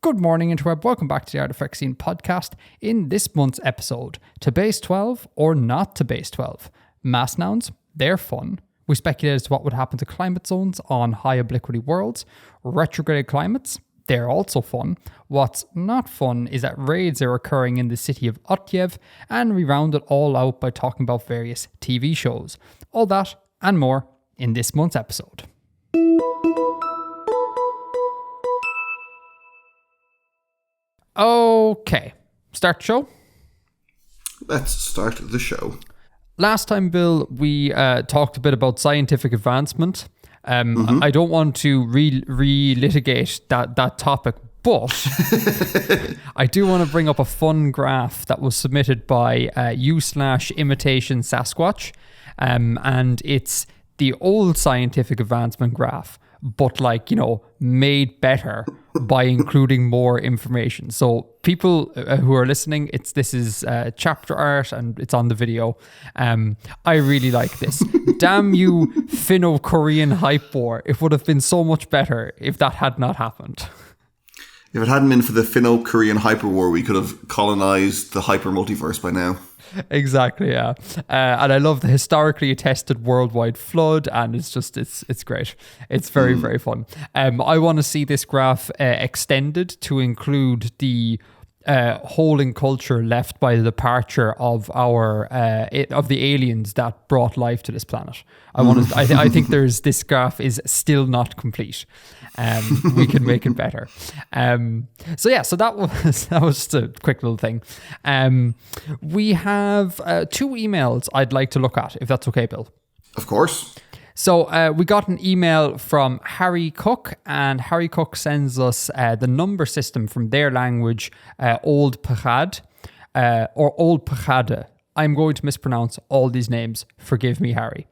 Good morning, Interweb. Welcome back to the Artifexian podcast. In this month's episode, to base 12 or not to base 12. Mass nouns, they're fun. We speculate as to what would happen to climate zones on high obliquity worlds. Retrograde climates, they're also fun. What's not fun is that raids are occurring in the city of Otvev, and we round it all out by talking about various TV shows. All that and more in this month's episode. Okay, start the show? Let's start the show. Last time, Bill, we talked a bit about scientific advancement. I don't want to relitigate that topic, but I do want to bring up a fun graph that was submitted by u/imitation Sasquatch, and it's the old scientific advancement graph, but made better by including more information. So people who are listening, this is chapter art and it's on the video. I really like this. Damn you, Finno-Korean hype war. It would have been so much better if that had not happened. If it hadn't been for the Finno-Korean hyper war, we could have colonized the hyper multiverse by now. Exactly, yeah. And I love the historically attested worldwide flood, and it's great. It's very, very fun. I want to see this graph extended to include the holding culture left by the departure of of the aliens that brought life to this planet. I think this graph is still not complete. We can make it better. So that was just a quick little thing. We have 2 emails I'd like to look at, if that's okay, Bill. Of course. So we got an email from Harry Cook, and Harry Cook sends us the number system from their language, Old Paghade, or Old Paghade. I'm going to mispronounce all these names. Forgive me, Harry.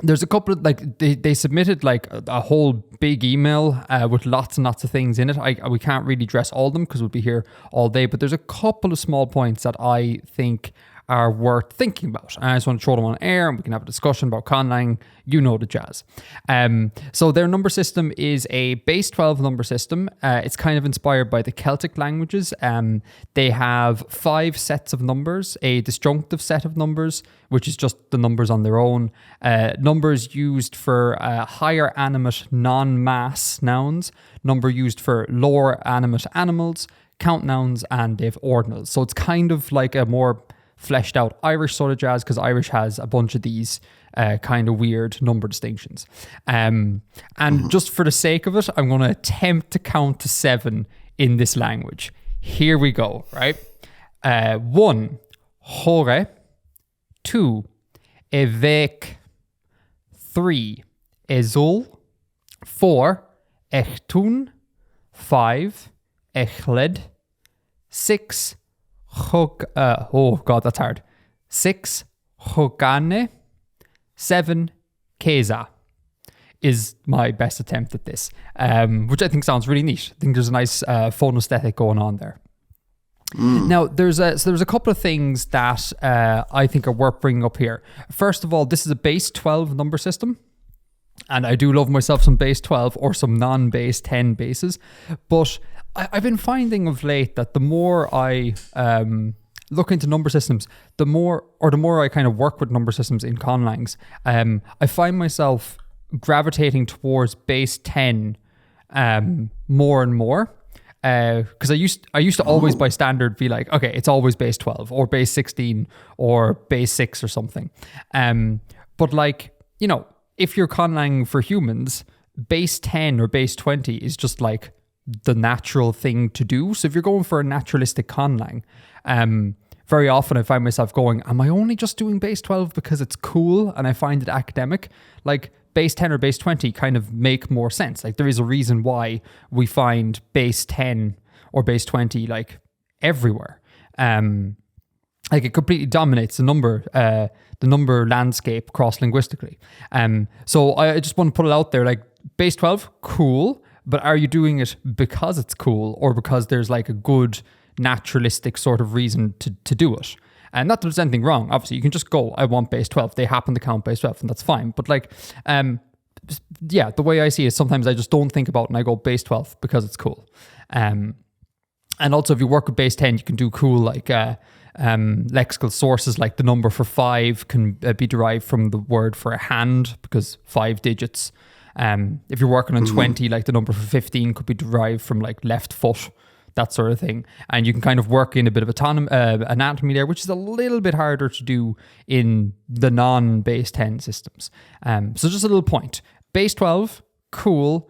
There's a couple of, they submitted a whole big email with lots and lots of things in it. We can't really address all of them because we'll be here all day, but there's a couple of small points that I think are worth thinking about. And I just want to throw them on air and we can have a discussion about conlang. You know the jazz. So their number system is a base 12 number system. It's kind of inspired by the Celtic languages. They have 5 sets of numbers, a disjunctive set of numbers, which is just the numbers on their own. Numbers used for higher animate non-mass nouns, number used for lower animate animals, count nouns, and they have ordinals. So it's kind of like a more fleshed out Irish sort of jazz, because Irish has a bunch of these kind of weird number distinctions. And just for the sake of it, I'm going to attempt to count to 7 in this language. Here we go, right? 1, hore. 2, evek. 3, ezul. 4, echtun. 5, echled. 6, oh God, that's hard. 6, Hogane. 7, Keza is my best attempt at this, which I think sounds really neat. I think there's a nice phonoesthetic going on there. Now, there's a couple of things that I think are worth bringing up here. First of all, this is a base 12 number system. And I do love myself some base 12 or some non-base 10 bases. But I've been finding of late that the more I look into number systems, the more I kind of work with number systems in conlangs, I find myself gravitating towards base 10 more and more. Because I used to always by standard be like, okay, it's always base 12 or base 16 or base 6 or something. But if you're conlang for humans, base 10 or base 20 is just like the natural thing to do. So if you're going for a naturalistic conlang, very often I find myself going, am I only just doing base 12 because it's cool and I find it academic? Like base 10 or base 20 kind of make more sense. Like there is a reason why we find base 10 or base 20 like everywhere. Like it completely dominates the number landscape cross-linguistically. So I just want to put it out there, like base 12, cool, but are you doing it because it's cool or because there's like a good naturalistic sort of reason to do it? And not that there's anything wrong. Obviously, you can just go, I want base 12. They happen to count base 12 and that's fine. But like, yeah, the way I see it, sometimes I just don't think about it and I go base 12 because it's cool. And also, if you work with base 10, you can do cool like lexical sources, like the number for 5 can be derived from the word for a hand because 5 digits. If you're working on 20, like the number for 15 could be derived from like left foot, that sort of thing. And you can kind of work in a bit of anatomy there, which is a little bit harder to do in the non-base 10 systems. So just a little point. Base 12, cool.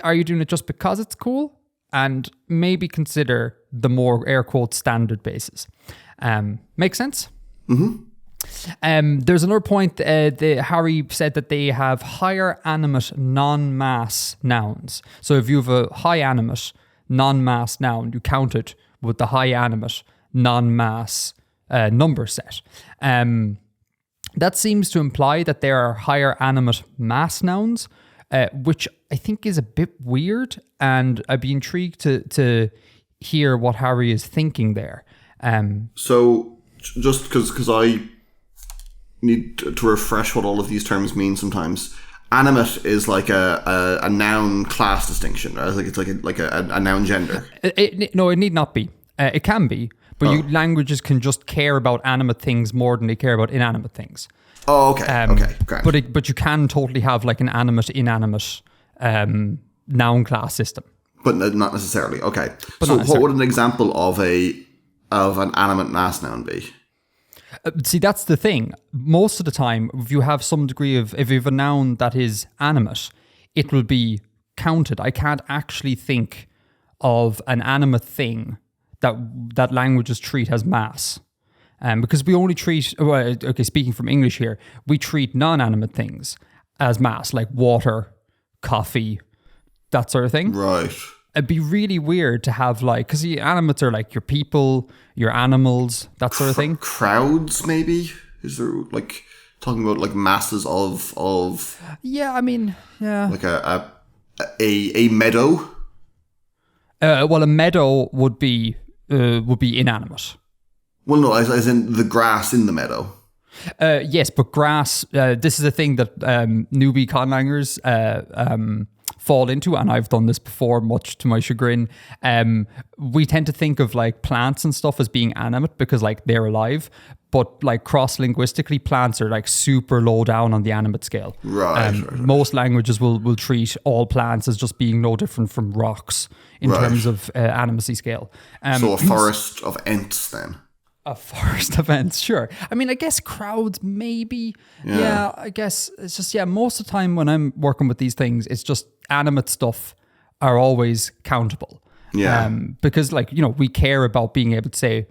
Are you doing it just because it's cool? And maybe consider the more air quote standard bases. Make sense? Mm-hmm. There's another point. Harry said that they have higher animate non-mass nouns. So if you have a high animate non-mass noun, you count it with the high animate non-mass number set. That seems to imply that there are higher animate mass nouns, which I think is a bit weird, and I'd be intrigued to hear what Harry is thinking there. So, just because I need to refresh what all of these terms mean sometimes. Animate is like a noun class distinction. I think it's like a noun gender. No, it need not be. It can be, but languages can just care about animate things more than they care about inanimate things. Oh, okay. Okay, great. But you can totally have like an animate, inanimate noun class system. But not necessarily. Okay. So what would an example of an animate mass noun be? See, that's the thing. Most of the time, if you have some degree of, if you have a noun that is animate, it will be counted. I can't actually think of an animate thing that languages treat as mass. Because we only treat, speaking from English here, we treat non-animate things as mass, like water, coffee, that sort of thing. Right. It'd be really weird to have like, because the animates are like your people, your animals, that sort of thing. Crowds, maybe? Is there like talking about like masses of? Yeah, I mean, yeah. Like a meadow. Well, a meadow would be inanimate. Well, no, as in the grass in the meadow. Yes, but grass. This is a thing that newbie conlangers fall into, and I've done this before, much to my chagrin. We tend to think of like plants and stuff as being animate because like they're alive, but like cross-linguistically, plants are like super low down on the animate scale. Right. Most languages will treat all plants as just being no different from rocks in terms of animacy scale. So a forest of ents then. A forest of ants, sure. I mean, I guess crowds, maybe. Yeah, I guess it's just, most of the time when I'm working with these things, it's just animate stuff are always countable. Yeah. Because, like, we care about being able to say,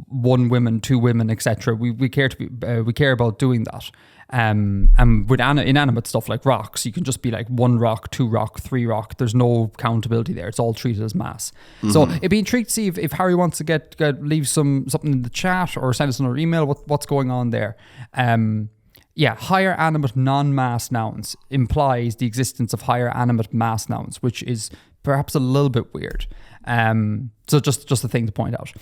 1 woman, 2 women, etc. We care about doing that. And with inanimate stuff like rocks, you can just be like 1 rock, 2 rock, 3 rock. There's no countability there. It's all treated as mass. Mm-hmm. So it'd be intrigued to see if Harry wants to leave something in the chat or send us another email. What's going on there? Higher animate non-mass nouns implies the existence of higher animate mass nouns, which is perhaps a little bit weird. So just a thing to point out.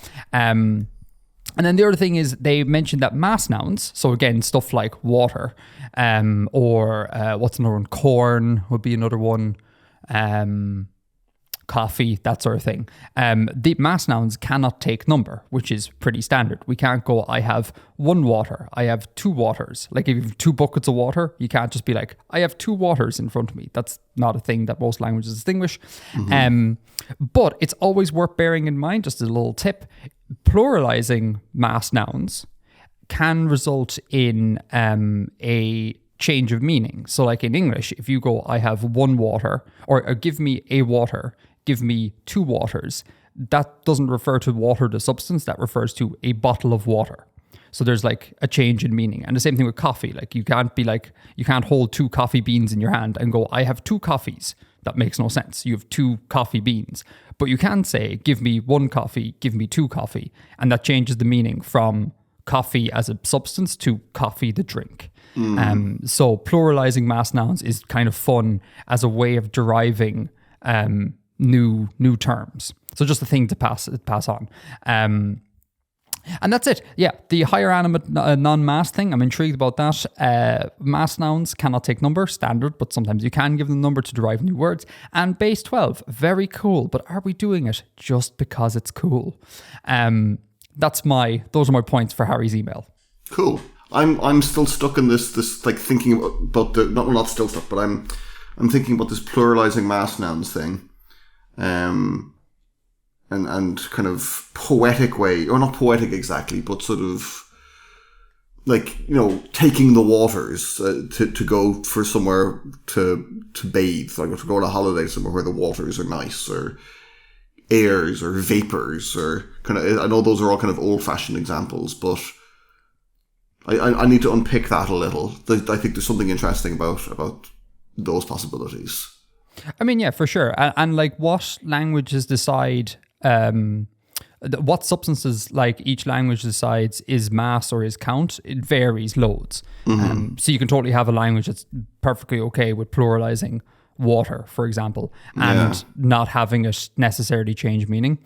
And then the other thing is they mentioned that mass nouns, so again, stuff like water, or what's another one? Corn would be another one. Coffee, that sort of thing. The mass nouns cannot take number, which is pretty standard. We can't go, I have 1 water, I have 2 waters. Like if you have 2 buckets of water, you can't just be like, I have 2 waters in front of me. That's not a thing that most languages distinguish. Mm-hmm. But it's always worth bearing in mind, just as a little tip, pluralizing mass nouns can result in a change of meaning. So like in English, if you go, I have 1 water, or give me a water, give me 2 waters, that doesn't refer to water, the substance, that refers to a bottle of water. So there's like a change in meaning. And the same thing with coffee. Like you can't hold 2 coffee beans in your hand and go, I have 2 coffees. That makes no sense. You have 2 coffee beans. But you can say, give me 1 coffee, give me 2 coffee. And that changes the meaning from coffee as a substance to coffee, the drink. So pluralizing mass nouns is kind of fun as a way of deriving new terms. So just a thing to pass on. And that's it. Yeah, the higher animate non-mass thing, I'm intrigued about that. Mass nouns cannot take number, standard, but sometimes you can give them number to derive new words. And base 12, very cool, but are we doing it just because it's cool? Those are my points for Harry's email. Cool. I'm still stuck in this like thinking about the not still stuck, but I'm thinking about this pluralizing mass nouns thing. And kind of poetic way, or not poetic exactly, but sort of like, taking the waters to go for somewhere to bathe, like to go on a holiday somewhere where the waters are nice, or airs, or vapors, or kind of. I know those are all kind of old-fashioned examples, but I need to unpick that a little. I think there's something interesting about those possibilities. I mean, yeah, for sure. And like, what languages decide what substances like each language decides is mass or is count, it varies loads. So you can totally have a language that's perfectly okay with pluralizing water, for example, and not having it necessarily change meaning.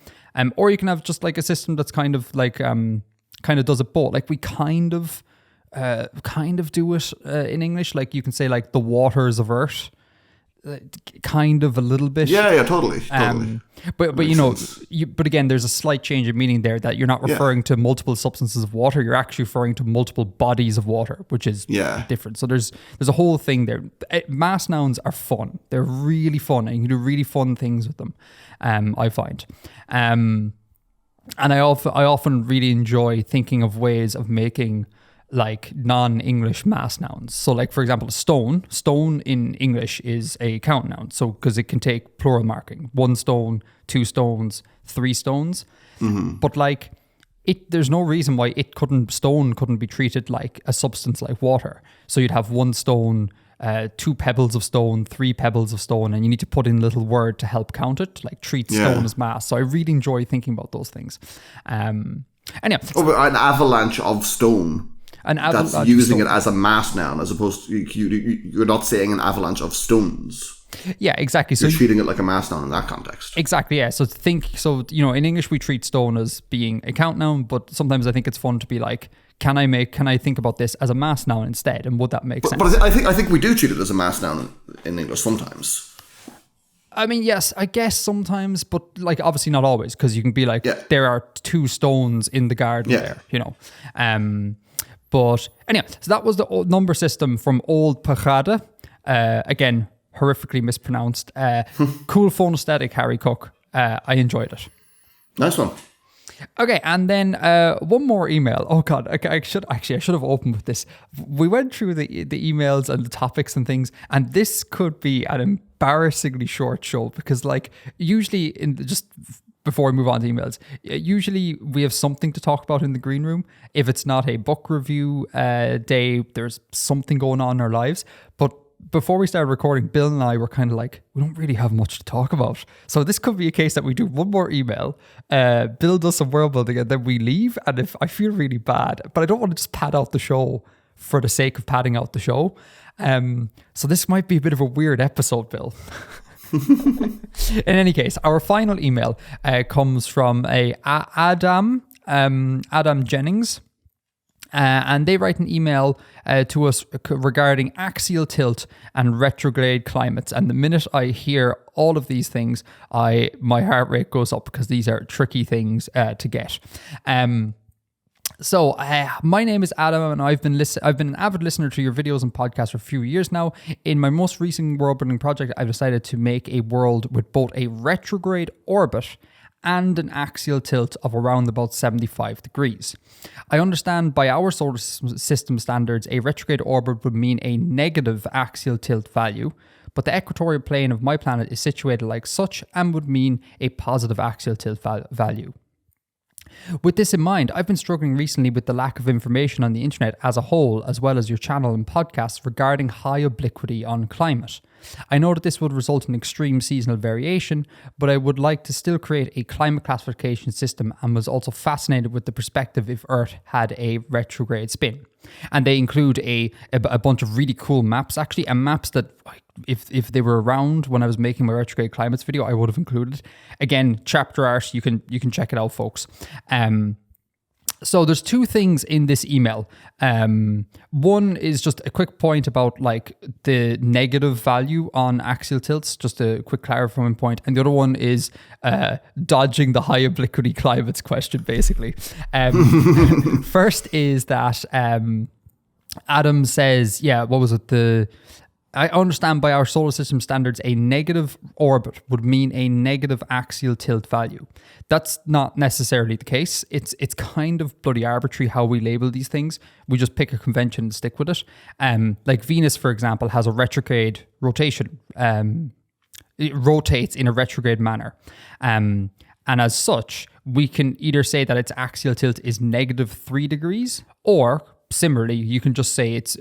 Or you can have just like a system that's kind of like kind of does it both. Like we kind of do it in English. Like you can say like the waters of Earth. Kind of a little bit, totally. But but again, there's a slight change of meaning there, that you're not referring to multiple substances of water, you're actually referring to multiple bodies of water, which is different. So there's a whole thing there. Mass nouns are fun; they're really fun, and you can do really fun things with them. I find, and I often really enjoy thinking of ways of making like non-English mass nouns. So like, for example, stone in English is a count noun. So because it can take plural marking, 1 stone, 2 stones, 3 stones. But like there's no reason why stone couldn't be treated like a substance like water. So you'd have 1 stone, 2 pebbles of stone, 3 pebbles of stone, and you need to put in a little word to help count it, like treat stone as mass. So I really enjoy thinking about those things. And yeah. But an avalanche of stone. That's using it as a mass noun, as opposed to you're not saying an avalanche of stones. Yeah, exactly. You're treating it like a mass noun in that context. Exactly, yeah. So in English we treat stone as being a count noun, but sometimes I think it's fun to be like, can I think about this as a mass noun instead, and would that make sense? But I think we do treat it as a mass noun in English sometimes. I mean, yes, I guess sometimes, but like obviously not always, because you can be like, there are 2 stones in the garden there, But anyway, so that was the old number system from Old Paghade. Again, horrifically mispronounced. Cool phonesthetic, Harry Cook. I enjoyed it. Nice one. Okay, and then one more email. Oh God, I should have opened with this. We went through the emails and the topics and things, and this could be an embarrassingly short show, because like usually before we move on to emails, usually we have something to talk about in the green room. If it's not a book review day, there's something going on in our lives. But before we started recording, Bill and I were kind of like, we don't really have much to talk about. So this could be a case that we do one more email, Bill does some world building, and then we leave. And if I feel really bad, but I don't want to just pad out the show for the sake of padding out the show. So this might be a bit of a weird episode, Bill. In any case, our final email comes from Adam Jennings, and they write an email to us regarding axial tilt and retrograde climates. And the minute I hear all of these things, my heart rate goes up, because these are tricky things to get. So my name is Adam, and I've been an avid listener to your videos and podcasts for a few years now. In my most recent world building project, I've decided to make a world with both a retrograde orbit and an axial tilt of around about 75 degrees. I understand by our solar system standards, a retrograde orbit would mean a negative axial tilt value, but the equatorial plane of my planet is situated like such and would mean a positive axial tilt value. With this in mind, I've been struggling recently with the lack of information on the internet as a whole, as well as your channel and podcasts regarding high obliquity on climate. I know that this would result in extreme seasonal variation, but I would like to still create a climate classification system, and was also fascinated with the perspective if Earth had a retrograde spin. And they include a bunch of really cool maps, actually, and maps that if they were around when I was making my retrograde climates video, I would have included. Again, chapter art, you can check it out, folks. So there's two things in this email. One is just a quick point about like the negative value on axial tilts, just a quick clarifying point. And the other one is dodging the high obliquity climates question, basically. First is that Adam says, what was it? I understand by our solar system standards, a negative orbit would mean a negative axial tilt value. That's not necessarily the case. It's kind of bloody arbitrary how we label these things. We just pick a convention and stick with it. Like Venus, for example, has a retrograde rotation. It rotates in a retrograde manner. And as such, we can either say that its axial tilt is negative 3 degrees, or similarly, you can just say its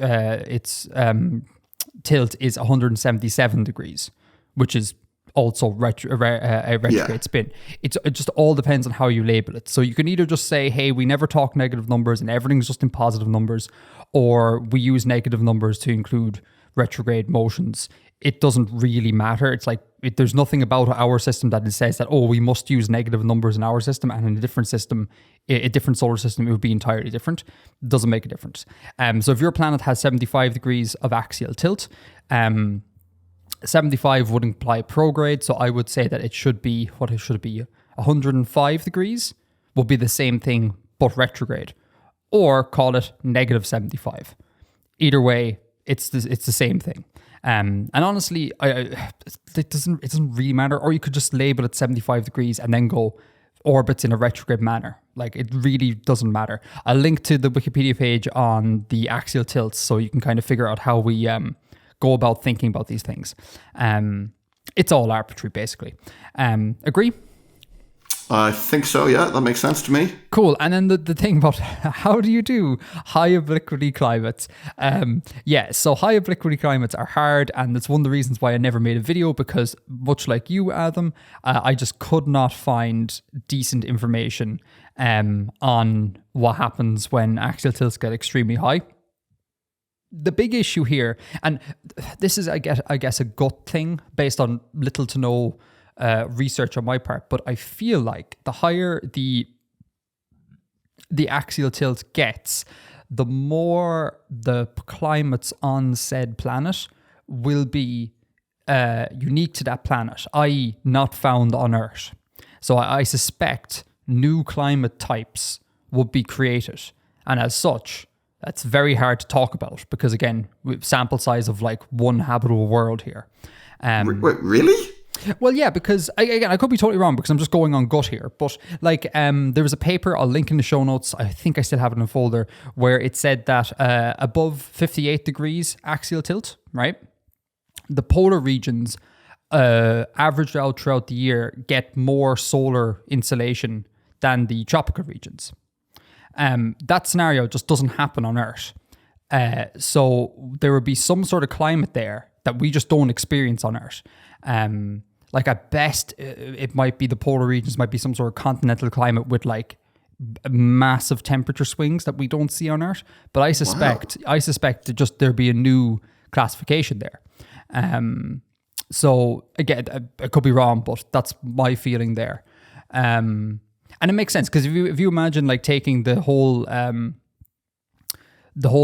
tilt is 177 degrees, which is also a retrograde spin. It just all depends on how you label it. So you can either just say, hey, we never talk negative numbers and everything's just in positive numbers, or we use negative numbers to include retrograde motions. It doesn't really matter. It's like there's nothing about our system that it says that, oh, we must use negative numbers in our system, and in a different system, a different solar system, it would be entirely different. It doesn't make a difference. So if your planet has 75 degrees of axial tilt, 75 would imply prograde. So I would say that it should be, 105 degrees would be the same thing, but retrograde, or call it negative 75. Either way, it's the same thing. And honestly, it doesn't really matter. Or you could just label it 75 degrees and then go orbits in a retrograde manner. Like, it really doesn't matter. I'll link to the Wikipedia page on the axial tilts so you can kind of figure out how we go about thinking about these things. It's all arbitrary, basically. Agree? I think so, yeah. That makes sense to me. Cool. And then the thing about how do you do high obliquity climates? So high obliquity climates are hard, and it's one of the reasons why I never made a video, because much like you, Adam, I just could not find decent information on what happens when axial tilts get extremely high. The big issue here, and this is, I guess, a gut thing based on little to no research on my part, but I feel like the higher the axial tilt gets, the more the climates on said planet will be unique to that planet, i.e. not found on Earth. So I suspect new climate types would be created, and as such, that's very hard to talk about because, again, we have sample size of like one habitable world here. Wait, really? Well, yeah, because I could be totally wrong because I'm just going on gut here. But like, there was a paper, I'll link in the show notes, I think I still have it in a folder, where it said that above 58 degrees axial tilt, right? The polar regions, averaged out throughout the year, get more solar insolation than the tropical regions. That scenario just doesn't happen on Earth. So there would be some sort of climate there that we just don't experience on Earth. Like at best, it might be the polar regions, might be some sort of continental climate with like massive temperature swings that we don't see on Earth. But I suspect that just there'd be a new classification there. So again, I could be wrong, but that's my feeling there. And it makes sense because if you imagine like taking the whole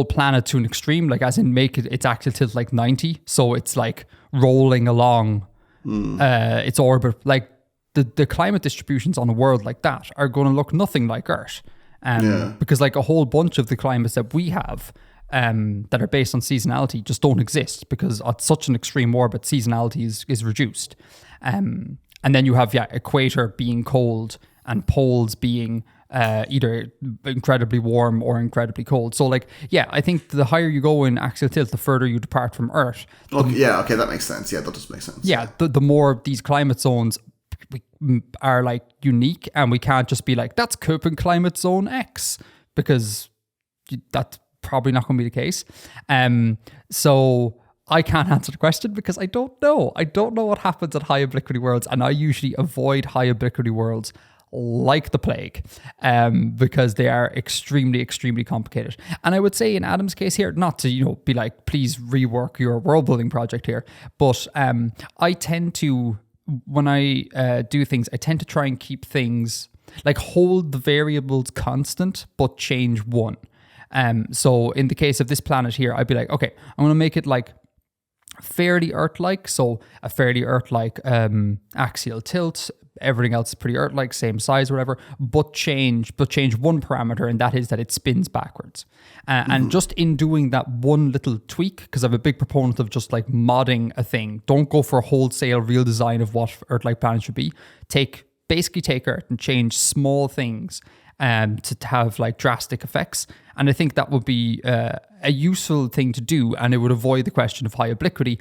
planet to an extreme, like as in make its axial tilt like 90, so it's like rolling along its orbit. Like the climate distributions on a world like that are going to look nothing like Earth, because like a whole bunch of the climates that we have that are based on seasonality just don't exist because at such an extreme orbit, seasonality is reduced. And then you have equator being cold and poles being either incredibly warm or incredibly cold. So like, I think the higher you go in axial tilt, the further you depart from Earth. Okay, that makes sense. Yeah, that does make sense. Yeah, the more these climate zones are like unique, and we can't just be like, that's Köppen climate zone X, because that's probably not going to be the case. So I can't answer the question because I don't know. I don't know what happens at high obliquity worlds, and I usually avoid high obliquity worlds like the plague, because they are extremely, extremely complicated. And I would say in Adam's case here, not to, be like, please rework your world building project here, but I tend to, when I do things, I tend to try and keep things Like hold the variables constant, but change one. So in the case of this planet here, I'd be like, okay, I'm going to make it like fairly Earth-like. So a fairly Earth-like axial tilt. Everything else is pretty Earth-like, same size, whatever. But change one parameter, and that is that it spins backwards. And just in doing that one little tweak, because I'm a big proponent of just like modding a thing. Don't go for a wholesale real design of what Earth-like planet should be. Basically take Earth and change small things to have like drastic effects. And I think that would be a useful thing to do, and it would avoid the question of high obliquity,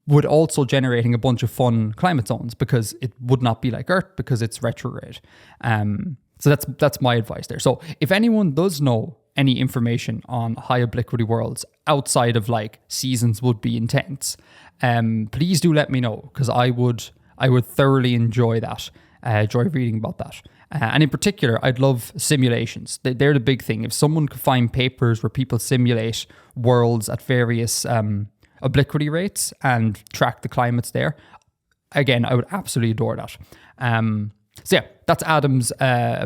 would also generating a bunch of fun climate zones, because it would not be like Earth because it's retrograde. So that's my advice there. So if anyone does know any information on high obliquity worlds outside of like seasons would be intense, please do let me know, because I would thoroughly enjoy that. Enjoy reading about that. And in particular, I'd love simulations. They're the big thing. If someone could find papers where people simulate worlds at various obliquity rates and track the climates there, again, I would absolutely adore that. So yeah, that's Adam's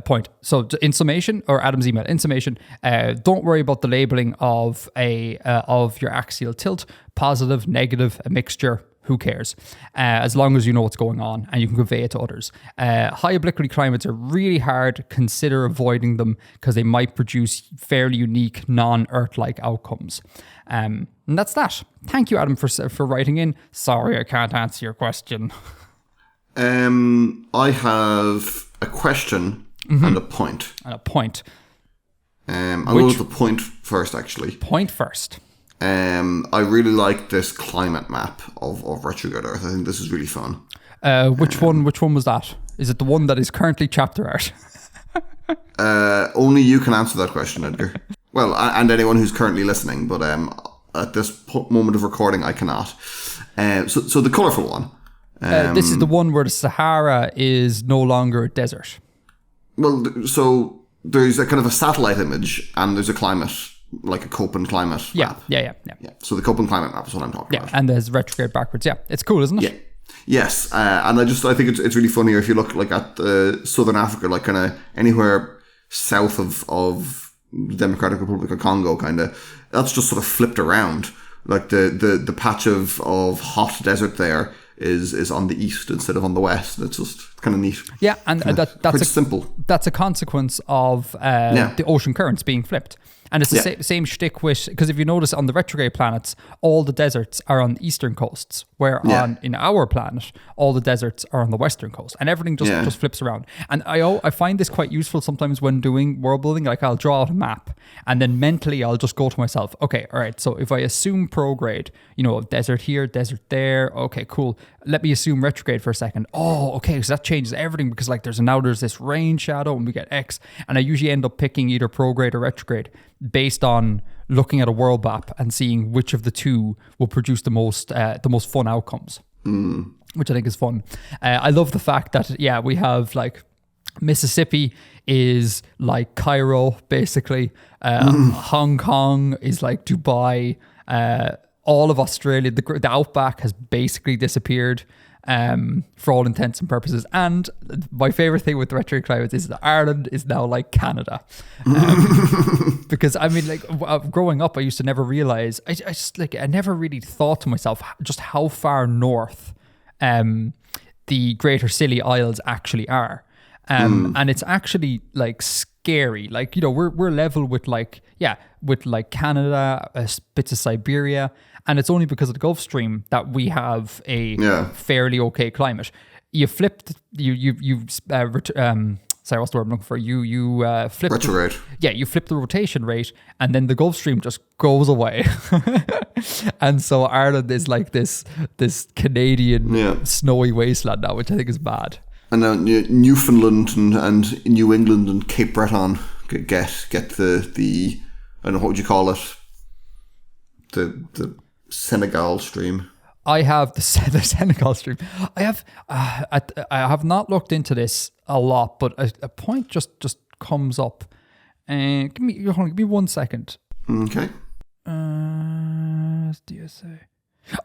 point. So in summation, or Adam's email, in summation, don't worry about the labeling of your axial tilt, positive, negative, a mixture. Who cares? As long as you know what's going on and you can convey it to others. High obliquity climates are really hard. Consider avoiding them because they might produce fairly unique, non-Earth-like outcomes. And that's that. Thank you, Adam, for writing in. Sorry, I can't answer your question. I have a question and a point. And a point. I'll go with the point first, actually. Point first. I really like this climate map of retrograde Earth. I think this is really fun. Which one was that? Is it the one that is currently chapter art? Only you can answer that question, Edgar. Well, and anyone who's currently listening, but at this moment of recording, I cannot. So the colourful one. This is the one where the Sahara is no longer a desert. Well, so there's a kind of a satellite image, and there's a climate, like a Köppen climate map. Yeah. So the Köppen climate map is what I'm talking about. Yeah, and there's retrograde backwards. Yeah, it's cool, isn't it? Yeah. Yes, and I think it's really funny if you look like at Southern Africa, like kind of anywhere south of the Democratic Republic of Congo, kind of, that's just sort of flipped around. Like the patch of hot desert there is on the east instead of on the west. It's just kind of neat. Yeah, and that's simple. That's a consequence of the ocean currents being flipped. And it's the same shtick with, because if you notice on the retrograde planets, all the deserts are on the eastern coasts, where in our planet, all the deserts are on the western coast, and everything just flips around. And I find this quite useful sometimes when doing world building. Like I'll draw out a map, and then mentally I'll just go to myself, okay, all right, so if I assume prograde, desert here, desert there, okay, cool. Let me assume retrograde for a second. Oh, okay, so that changes everything, because like there's this rain shadow and we get X, and I usually end up picking either prograde or retrograde based on looking at a world map and seeing which of the two will produce the most fun outcomes, which I think is fun. I love the fact that we have like Mississippi is like Cairo basically. Hong Kong is like Dubai. All of Australia, the outback has basically disappeared for all intents and purposes. And my favorite thing with the retrograde climates is that Ireland is now like Canada. Because I mean, like growing up, I used to never realize, I never really thought to myself just how far north the Greater Scilly Isles actually are. And it's actually like scary. Like, we're level with Canada, bits of Siberia, and it's only because of the Gulf Stream that we have a fairly okay climate. You flipped, sorry, what's the word I'm looking for? You flip retrograde. You flip the rotation rate, and then the Gulf Stream just goes away. And so Ireland is like this Canadian snowy wasteland now, which I think is bad. And now Newfoundland and New England and Cape Breton get the I don't know, what would you call it? The Senegal stream. I have the Senegal stream. I have not looked into this a lot, but a point just comes up. Give me 1 second. Okay. DSA.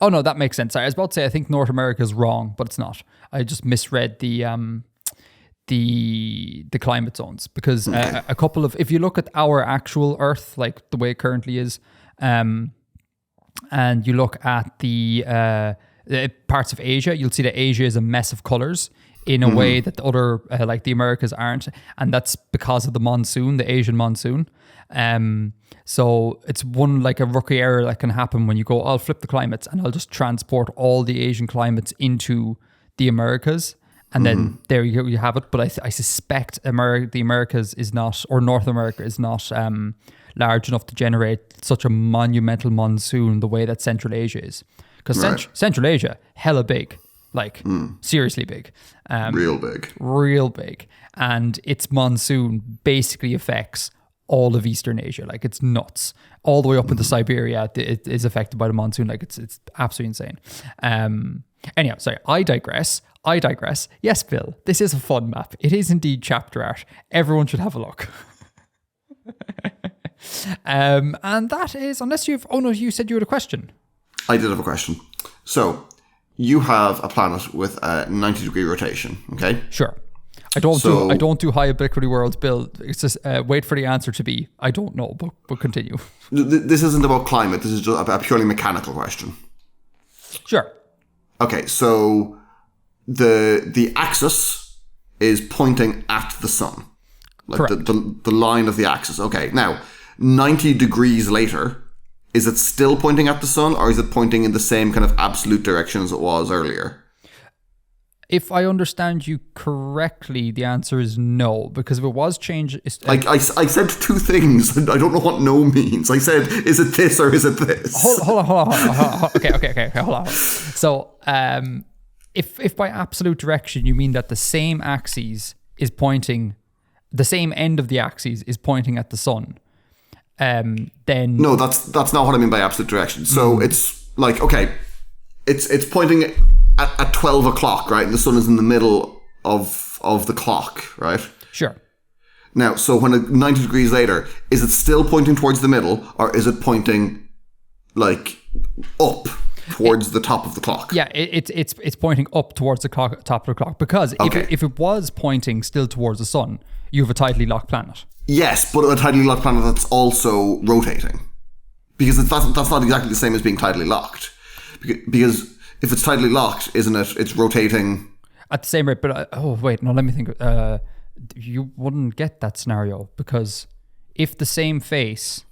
Oh no, that makes sense. Sorry, I was about to say I think North America is wrong, but it's not. I just misread the the climate zones, because a couple of, if you look at our actual Earth, like the way it currently is, and you look at the parts of Asia, you'll see that Asia is a mess of colors in a way that the other, like the Americas aren't. And that's because of the monsoon, the Asian monsoon. So it's one, like a rookie error that can happen when you go, I'll flip the climates and I'll just transport all the Asian climates into the Americas. And then there you have it. But I suspect the Americas is not, or North America is not large enough to generate such a monumental monsoon the way that Central Asia is. Because Central Asia, hella big, like seriously big. Real big. And its monsoon basically affects all of Eastern Asia. Like, it's nuts. All the way up into Siberia, it is affected by the monsoon. Like, it's absolutely insane. Anyhow, sorry, I digress. Yes, Bill, this is a fun map. It is indeed chapter art. Everyone should have a look. And that is, unless you've, oh no, you said you had a question. I did have a question. So, you have a planet with a 90-degree rotation, okay? Sure. I don't do high obliquity worlds, Bill. It's just wait for the answer to be, I don't know, but continue. This isn't about climate. This is just a purely mechanical question. Sure. Okay, so the axis is pointing at the sun. Like correct. The line of the axis. Okay, now, 90 degrees later, is it still pointing at the sun, or is it pointing in the same kind of absolute direction as it was earlier? If I understand you correctly, the answer is no, because if it was changed... I said two things. I don't know what no means. I said, is it this or is it this? Hold on. Okay, hold on. So, if by absolute direction you mean that the same axis is pointing... The same end of the axis is pointing at the sun, then... No, that's not what I mean by absolute direction. So it's like, okay, it's pointing... At 12 o'clock, right? And the sun is in the middle of the clock, right? Sure. Now, so when 90 degrees later, is it still pointing towards the middle, or is it pointing like up towards the top of the clock? Yeah, it's pointing up towards the top of the clock, because if it was pointing still towards the sun, you have a tidally locked planet. Yes, but a tidally locked planet that's also rotating, because that's not exactly the same as being tidally locked, because if it's tidally locked, isn't it? It's rotating at the same rate. But let me think. You wouldn't get that scenario, because if the same face,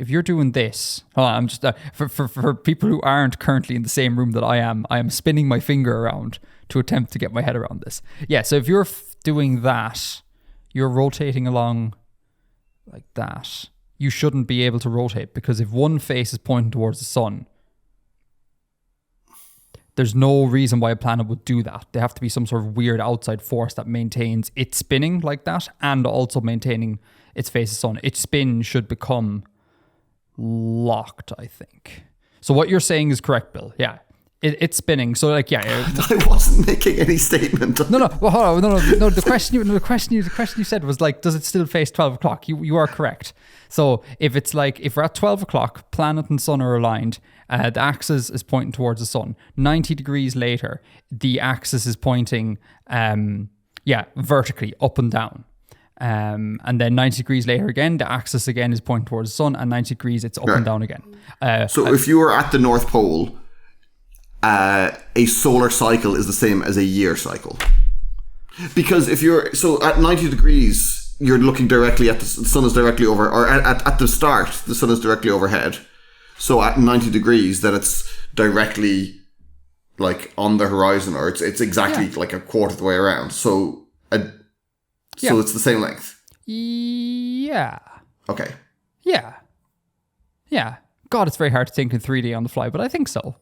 if you're doing this, I'm just for people who aren't currently in the same room that I am spinning my finger around to attempt to get my head around this. Yeah. So if you're doing that, you're rotating along like that. You shouldn't be able to rotate, because if one face is pointing towards the sun, there's no reason why a planet would do that. There have to be some sort of weird outside force that maintains it spinning like that, and also maintaining its face of sun. Its spin should become locked, I think. So what you're saying is correct, Bill. Yeah. It's spinning. So like, yeah. I wasn't making any statement. No. Well, hold on. No. The question you said was like, does it still face 12 o'clock? You are correct. So if it's like, if we're at 12 o'clock, planet and sun are aligned, the axis is pointing towards the sun. 90 degrees later, the axis is pointing, vertically up and down. And then 90 degrees later again, the axis again is pointing towards the sun, and 90 degrees, it's up and down again. So if you were at the North Pole, a solar cycle is the same as a year cycle. Because if you're, so at 90 degrees, you're looking directly at the sun is directly over, or at the start, the sun is directly overhead. So at 90 degrees, then it's directly like on the horizon, or it's exactly like a quarter of the way around. So it's the same length. Yeah. Okay. Yeah. God, it's very hard to think in 3D on the fly, but I think so.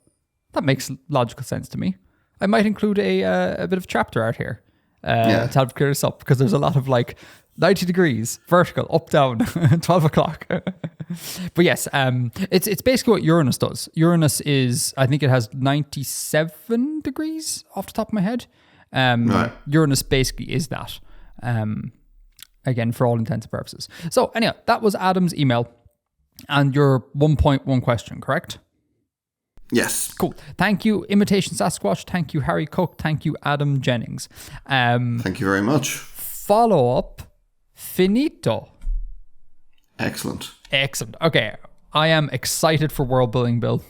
That makes logical sense to me. I might include a bit of chapter art here to help clear this up, because there's a lot of like 90 degrees, vertical, up, down, 12 o'clock. But yes, it's basically what Uranus does. Uranus is, I think it has 97 degrees off the top of my head. Right. Uranus basically is that, again, for all intents and purposes. So anyhow, that was Adam's email and your 1.1 question, correct? Yes. Cool. Thank you, Imitation Sasquatch. Thank you, Harry Cook. Thank you, Adam Jennings. Thank you very much. Follow up, finito. Excellent. Excellent. Okay, I am excited for world building, Bill.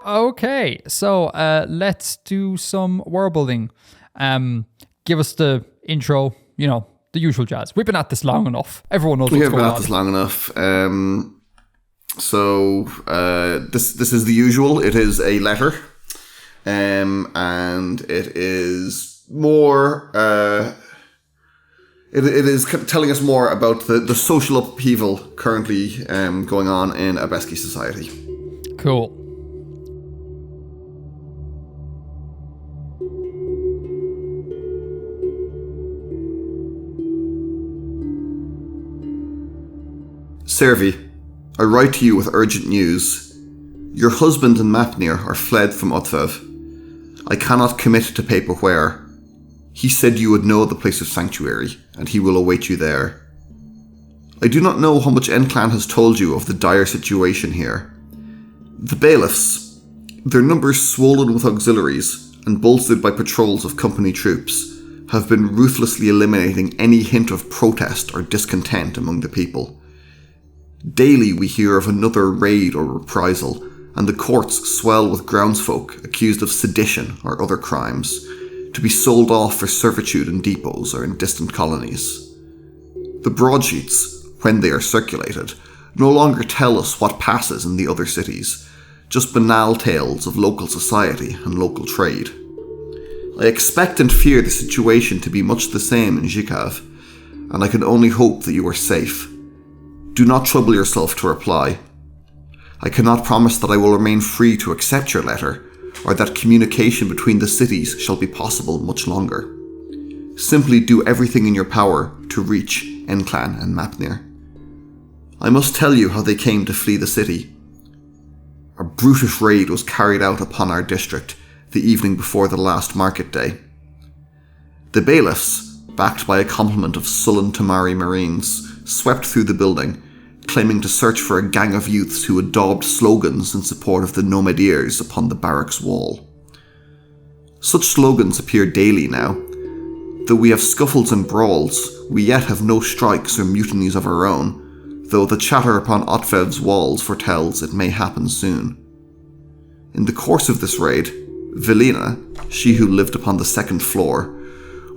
Okay, so let's do some world building. Give us the intro, the usual jazz. We've been at this long enough. Everyone knows what's going on. We've been at this long enough. So this is the usual. It is a letter, and it is more. It is telling us more about the social upheaval currently going on in Abeski society. Cool. Servi, I write to you with urgent news. Your husband and Mapnir are fled from Otvev. I cannot commit to paper where. He said you would know the place of sanctuary, and he will await you there. I do not know how much Enclan has told you of the dire situation here. The bailiffs, their numbers swollen with auxiliaries and bolstered by patrols of company troops, have been ruthlessly eliminating any hint of protest or discontent among the people. Daily we hear of another raid or reprisal, and the courts swell with groundsfolk accused of sedition or other crimes, to be sold off for servitude in depots or in distant colonies. The broadsheets, when they are circulated, no longer tell us what passes in the other cities, just banal tales of local society and local trade. I expect and fear the situation to be much the same in Zhikav, and I can only hope that you are safe. Do not trouble yourself to reply. I cannot promise that I will remain free to accept your letter, or that communication between the cities shall be possible much longer. Simply do everything in your power to reach Enclan and Mapnir. I must tell you how they came to flee the city. A brutish raid was carried out upon our district the evening before the last market day. The bailiffs, backed by a complement of sullen Tamari Marines, swept through the building, claiming to search for a gang of youths who had daubed slogans in support of the Nomadiers upon the barracks wall. Such slogans appear daily now. Though we have scuffles and brawls, we yet have no strikes or mutinies of our own, though the chatter upon Otvev's walls foretells it may happen soon. In the course of this raid, Velina, she who lived upon the second floor,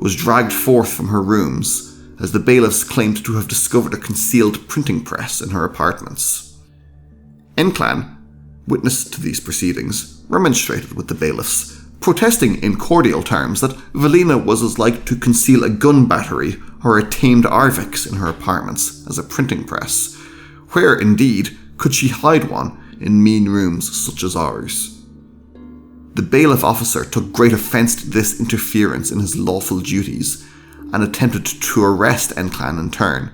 was dragged forth from her rooms, as the bailiffs claimed to have discovered a concealed printing press in her apartments. Enclan, witness to these proceedings, remonstrated with the bailiffs, protesting in cordial terms that Velina was as like to conceal a gun battery or a tamed Arvix in her apartments as a printing press. Where, indeed, could she hide one in mean rooms such as ours? The bailiff officer took great offence to this interference in his lawful duties, and attempted to arrest Enclan in turn.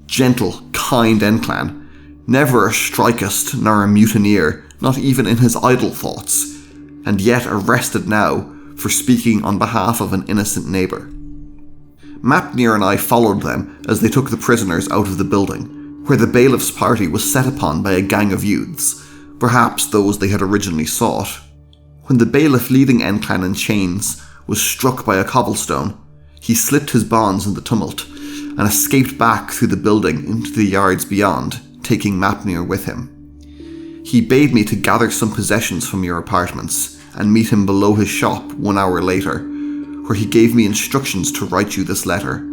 Gentle, kind Enclan, never a strikist nor a mutineer, not even in his idle thoughts, and yet arrested now for speaking on behalf of an innocent neighbour. Mapnir and I followed them as they took the prisoners out of the building, where the bailiff's party was set upon by a gang of youths, perhaps those they had originally sought. When the bailiff leading Enclan in chains was struck by a cobblestone, he slipped his bonds in the tumult, and escaped back through the building into the yards beyond, taking Mapnir with him. He bade me to gather some possessions from your apartments, and meet him below his shop 1 hour later, where he gave me instructions to write you this letter.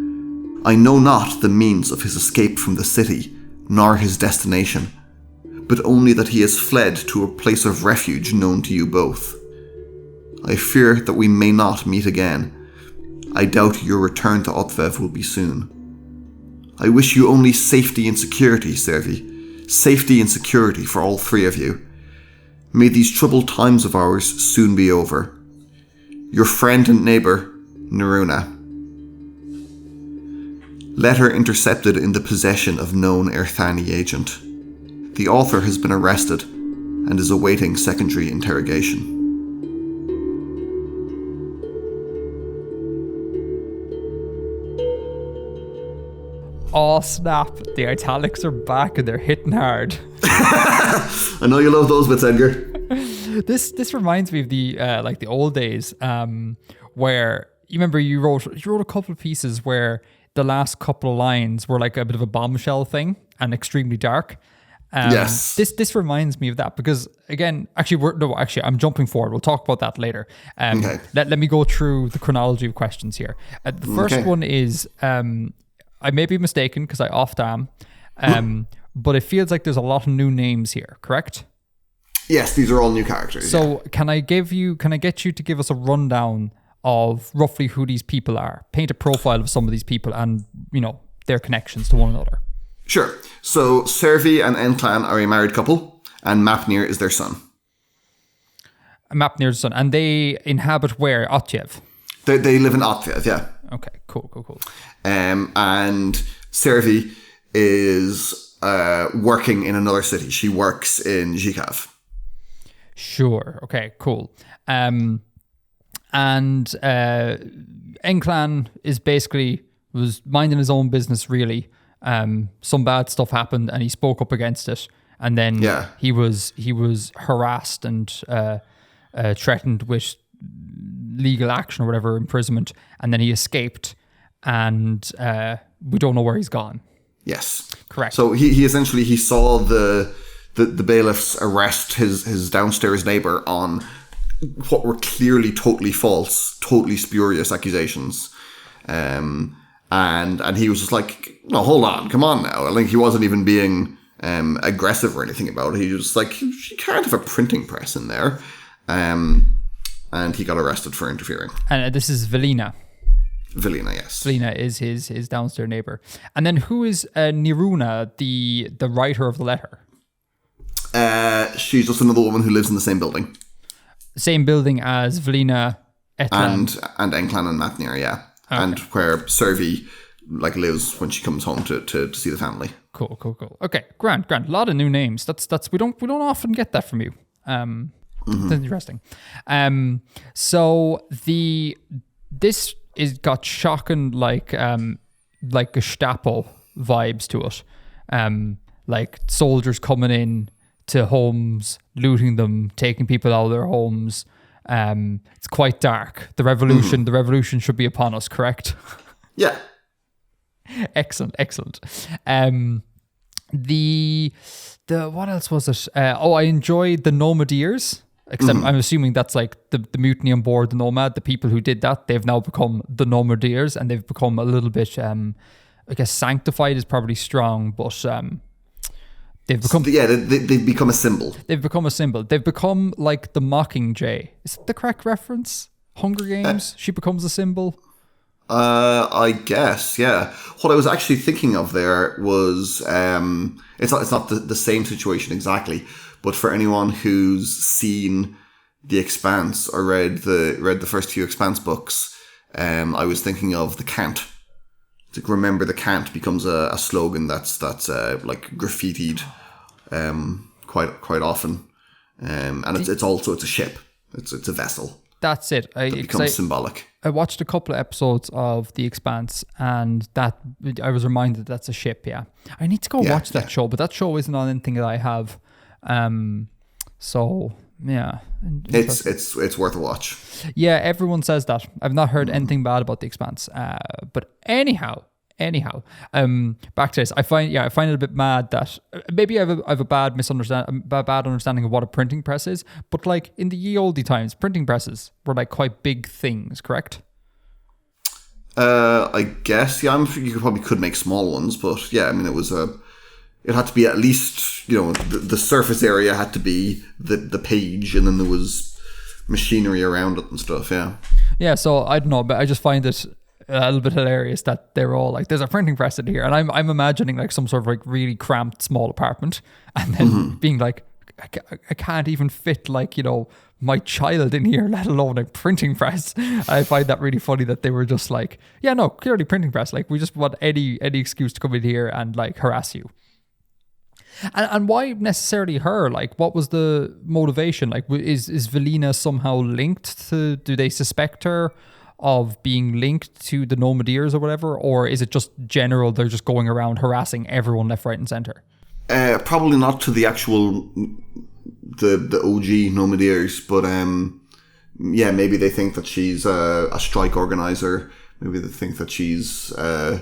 I know not the means of his escape from the city, nor his destination, but only that he has fled to a place of refuge known to you both. I fear that we may not meet again. I doubt your return to Otvev will be soon. I wish you only safety and security, Servi. Safety and security for all three of you. May these troubled times of ours soon be over. Your friend and neighbour, Naruna. Letter intercepted in the possession of known Erthani agent. The author has been arrested and is awaiting secondary interrogation. Oh snap! The italics are back and they're hitting hard. I know you love those bits, Edgar. This reminds me of the like the old days, where you remember you wrote a couple of pieces where the last couple of lines were like a bit of a bombshell thing and extremely dark. Yes. This reminds me of that because again, I'm jumping forward. We'll talk about that later. Okay. Let me go through the chronology of questions here. The first one is I may be mistaken because I oft am, but it feels like there's a lot of new names here. Correct? Yes, these are all new characters. So can I get you to give us a rundown of roughly who these people are? Paint a profile of some of these people and, their connections to one another. Sure. So Servi and Enclan are a married couple and Mapnir is their son. Mapnir's son. And they inhabit where? Otvev? They live in Otvev, yeah. Okay, cool. And Servi is working in another city. She works in Zhikav. Sure. Okay, cool. And Enclan is was minding his own business, really. Some bad stuff happened and he spoke up against it. And then he was harassed and threatened with legal action or whatever, imprisonment. And then he escaped and we don't know where he's gone. Yes. Correct. So he essentially saw the bailiffs arrest his downstairs neighbor on what were clearly totally false, totally spurious accusations. And he was just like, no, hold on, come on now. I think he wasn't even being aggressive or anything about it. He was like, she can't have a printing press in there. And he got arrested for interfering. And this is Velina. Velina, yes. Velina is his downstairs neighbor. And then who is Niruna, the writer of the letter? She's just another woman who lives in the same building. Same building as Velina, Enclan. And Enclan and Mapnir, yeah. Okay. And where Servi lives when she comes home to see the family. Cool. Okay, grand. A lot of new names. That's we don't often get that from you. That's interesting. So this is got shocking like Gestapo vibes to it. Like soldiers coming in to homes, looting them, taking people out of their homes. It's quite dark. The revolution should be upon us, correct? Yeah. Excellent. The what else was it? I enjoyed the Nomadiers. Except I'm assuming that's like the mutiny on board the Nomad. The people who did that, they've now become the Nomadiers, and they've become a little bit, I guess, sanctified is probably strong, but they've become they've become a symbol. They've become a symbol. They've become like the Mockingjay. Is it the correct reference? Hunger Games. She becomes a symbol. I guess, yeah. What I was actually thinking of there was it's not the same situation exactly. But for anyone who's seen The Expanse or read the first few Expanse books, I was thinking of the cant. To remember the cant becomes a slogan that's like graffitied quite often, and it's a ship. It's a vessel. That's it. It becomes symbolic. I watched a couple of episodes of The Expanse, and that I was reminded that's a ship. Yeah, I need to go watch that show, but that show isn't on anything that I have. So yeah, it's worth a watch. Yeah, everyone says that. I've not heard anything bad about The Expanse. But anyhow, back to this. I find it a bit mad that maybe I have a bad understanding of what a printing press is. But like in the ye olde times, printing presses were like quite big things, correct? I guess, yeah. I'm sure you could make small ones, but yeah, I mean, it had to be at least, the surface area had to be the page, and then there was machinery around it and stuff, yeah. Yeah, so I don't know, but I just find it a little bit hilarious that they're all like, there's a printing press in here, and I'm imagining like some sort of like really cramped small apartment, and then being like, I can't even fit like, my child in here, let alone a printing press. I find that really funny that they were just like, yeah, no, clearly printing press. Like, we just want any excuse to come in here and like harass you. And why necessarily her? Like, what was the motivation? Like, is Velina somehow linked to? Do they suspect her of being linked to the Nomadeers or whatever, or is it just general? They're just going around harassing everyone left, right, and center. Probably not to the actual the OG Nomadeers, but yeah, maybe they think that she's a strike organizer. Maybe they think that she's kind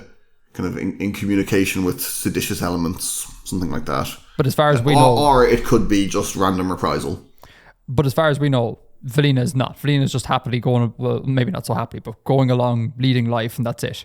of in communication with seditious elements, something like that. But as far as we know... Or it could be just random reprisal. But as far as we know, Valina is not. Valina is just happily going, well, maybe not so happily, but going along, leading life, and that's it.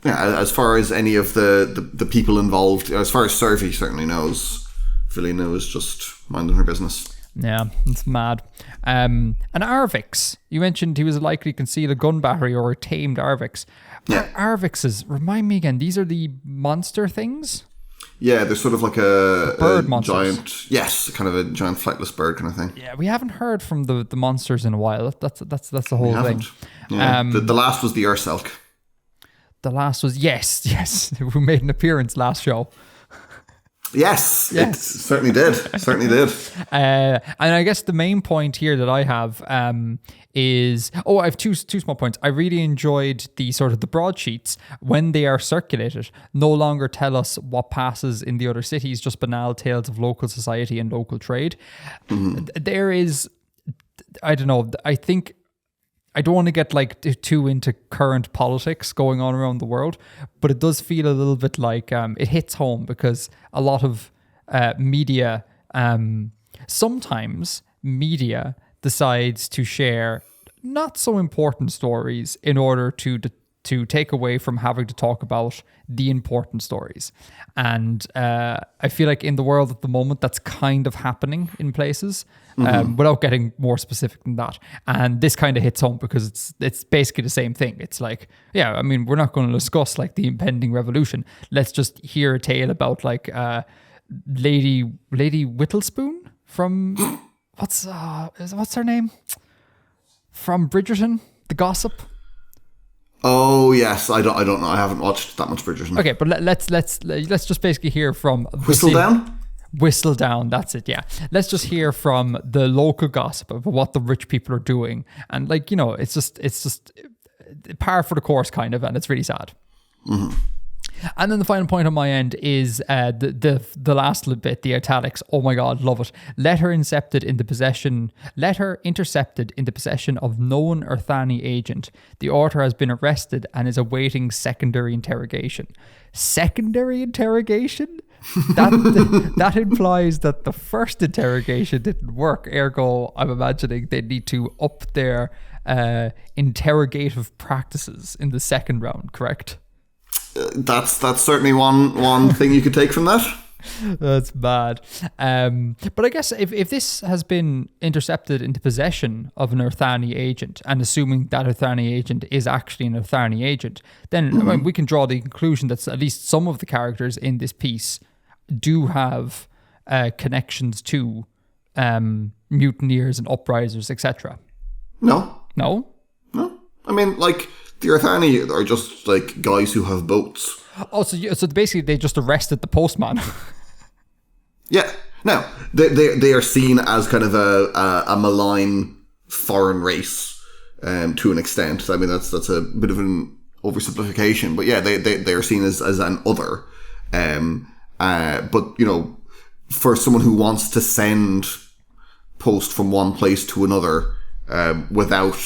Yeah, as far as any of the people involved, as far as Servi certainly knows, Valina was just minding her business. Yeah, it's mad. And Arvix, you mentioned he was likely to conceal a gun battery or a tamed Arvix. Yeah. Arvixes, remind me again, these are the monster things? Yeah, they're sort of like a bird monsters. Giant, yes, kind of a giant flightless bird kind of thing. Yeah, we haven't heard from the monsters in a while. That's the whole thing. Yeah. The last was the Urselk. The last was, yes, who made an appearance last show. Yes, it certainly did. And I guess the main point here that I have is, I have two small points. I really enjoyed the sort of the broadsheets when they are circulated, no longer tell us what passes in the other cities, just banal tales of local society and local trade. Mm-hmm. There is, I don't know, I think, I don't want to get like too into current politics going on around the world, but it does feel a little bit like it hits home because a lot of media, sometimes media decides to share not so important stories in order to take away from having to talk about the important stories. And I feel like in the world at the moment, that's kind of happening in places, without getting more specific than that. And this kind of hits home because it's basically the same thing. It's like, yeah, I mean, we're not going to discuss like the impending revolution. Let's just hear a tale about like Lady Whittlespoon from what's her name? From Bridgerton, the gossip. Oh yes, I don't know. I haven't watched that much Bridgerton. Okay, but let's just basically hear from Whistledown. That's it. Yeah, let's just hear from the local gossip of what the rich people are doing, and like, you know, it's just par for the course kind of, and it's really sad. Mm-hmm. And then the final point on my end is the last little bit, the italics. Oh my God, love it. Letter intercepted in the possession of known Earthani agent. The author has been arrested and is awaiting secondary interrogation. Secondary interrogation? That implies that the first interrogation didn't work. Ergo, I'm imagining they need to up their interrogative practices in the second round, correct? That's certainly one thing you could take from that. That's bad. But I guess if this has been intercepted into possession of an Earthani agent, and assuming that Earthani agent is actually an Earthani agent, then I mean, we can draw the conclusion that at least some of the characters in this piece do have connections to mutineers and uprisers, etc. No. I mean, like, the Earthani are just like guys who have boats. Oh, so basically they just arrested the postman. Yeah, no, they are seen as kind of a malign foreign race, to an extent. I mean, that's a bit of an oversimplification, but yeah, they are seen as an other. But you know, for someone who wants to send post from one place to another, without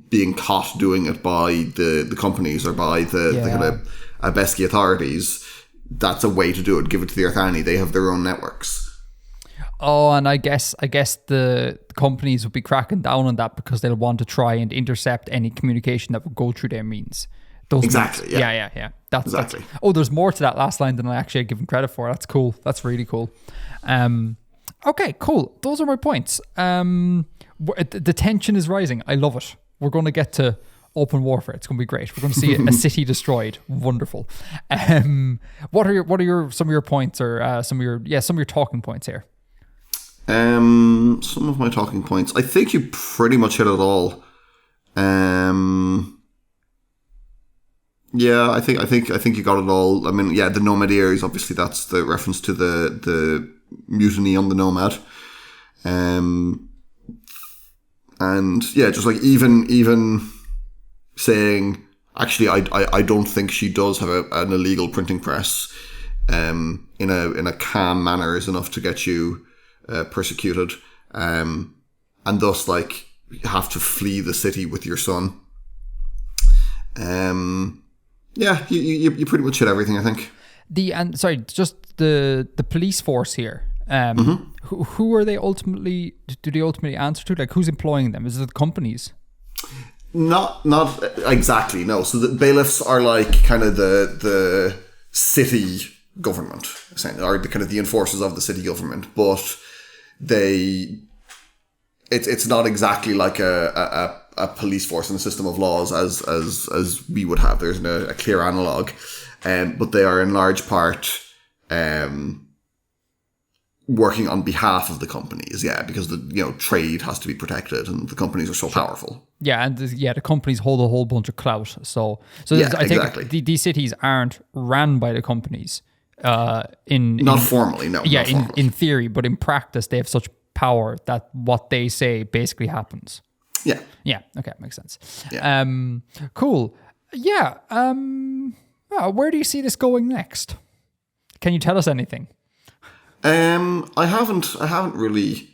being caught doing it by the companies or by the kind of Abeski authorities, that's a way to do it. Give it to the Earthani. They have their own networks. Oh, and I guess the companies would be cracking down on that because they'll want to try and intercept any communication that would go through their means. Exactly. Means. Yeah. That's exactly. There's more to that last line than I actually had given credit for. That's cool. That's really cool. Okay, cool. Those are my points. The tension is rising. I love it. We're going to get to open warfare. It's going to be great. We're going to see a city destroyed. Wonderful. What are some of your points, or some of your talking points here? Some of my talking points. I think you pretty much hit it all. Yeah, I think you got it all. I mean, yeah, the Nomadeers, obviously that's the reference to the mutiny on the Nomad. And yeah, just like even saying, actually, I don't think she does have an illegal printing press, in a calm manner is enough to get you persecuted, and thus like have to flee the city with your son. Yeah, you pretty much hit everything, I think. Just the police force here. Who are they ultimately? Do they ultimately answer to? Like, who's employing them? Is it the companies? Not exactly. No. So the bailiffs are like kind of the city government, or the kind of the enforcers of the city government, but it's not exactly like a police force and a system of laws as we would have. There's a clear analog, but they are in large part working on behalf of the companies, because the trade has to be protected and the companies are so powerful. Yeah, and the companies hold a whole bunch of clout. So I think these cities aren't ran by the companies. Not formally, no. Yeah, not formally. in theory, but in practice, they have such power that what they say basically happens. Yeah. Yeah. Okay, makes sense. Yeah. Cool. Yeah. Where do you see this going next? Can you tell us anything? I haven't really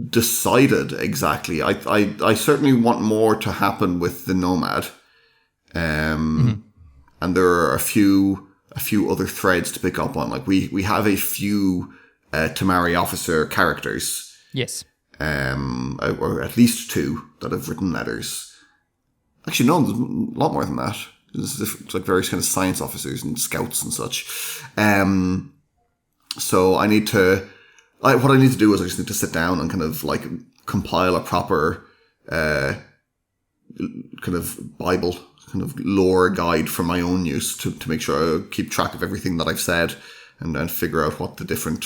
decided exactly. I certainly want more to happen with the Nomad. And there are a few other threads to pick up on. Like we have a few Tamari officer characters. Yes. Or at least 2 that have written letters. Actually, no, there's a lot more than that. It's like various kind of science officers and scouts and such. So what I need to do is I just need to sit down and kind of like compile a proper kind of Bible, kind of lore guide for my own use to make sure I keep track of everything that I've said and figure out what the different,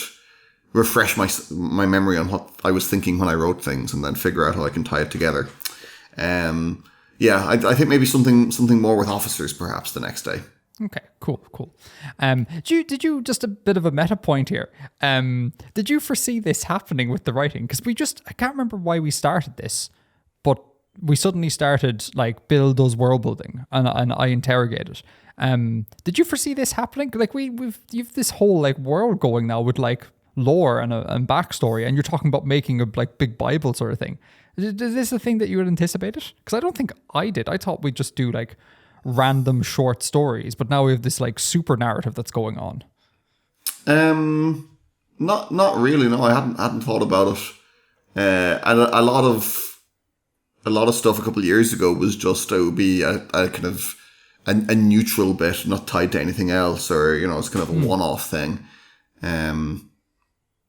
refresh my memory on what I was thinking when I wrote things, and then figure out how I can tie it together. I think maybe something more with officers perhaps the next day. Okay, cool. Did you just a bit of a meta point here? Did you foresee this happening with the writing? Because I can't remember why we started this, but we suddenly started like Bill does world building, and I interrogated. Did you foresee this happening? Like you've this whole like world going now with like lore and backstory, and you're talking about making a like big Bible sort of thing. Is this a thing that you had anticipated? Because I don't think I did. I thought we'd just do like random short stories, but now we have this like super narrative that's going on. Not really. No, I hadn't thought about it. And a lot of stuff a couple of years ago was just it would be a kind of a neutral bit, not tied to anything else, or it's kind of a one-off thing.